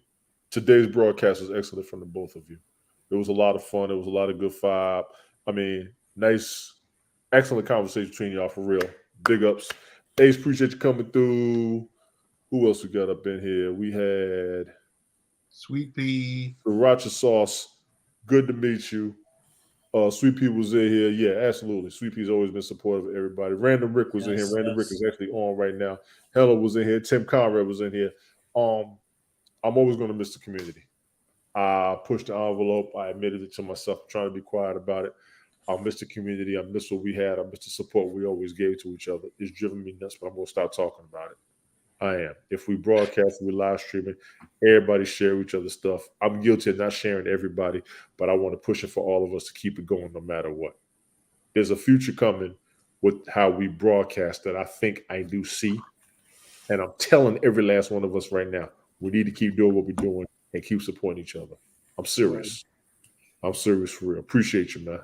today's broadcast was excellent from the both of you. It was a lot of fun. It was a lot of good vibe. I mean, nice, excellent conversation between y'all, for real. Big ups. Ace, appreciate you coming through. Who else we got up in here? We had Sweet Pea. Sriracha Sauce. Good to meet you. Sweet Pea was in here. Yeah, absolutely. Sweet Pea's always been supportive of everybody. Random Rick was in here. Random Rick is actually on right now. Hella was in here. Tim Conrad was in here. I'm always going to miss the community. I pushed the envelope. I admitted it to myself. I'm trying to be quiet about it. I miss the community. I miss what we had. I miss the support we always gave to each other. It's driven me nuts, but I'm going to stop talking about it. I am. If we broadcast, we live streaming, everybody share each other's stuff. I'm guilty of not sharing everybody, but I want to push it for all of us to keep it going no matter what. There's a future coming with how we broadcast that I think I do see. And I'm telling every last one of us right now, we need to keep doing what we're doing and keep supporting each other. I'm serious. I'm serious for real. Appreciate you, man.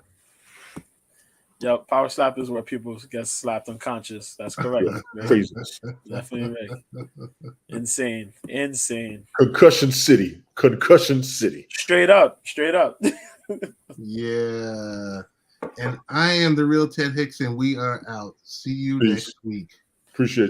Yep, power slap is where people get slapped unconscious. That's correct. Craziness. Definitely right. Insane. Concussion City. Straight up. Yeah. And I am the real Ted Hicks, and we are out. See you next week. Appreciate you.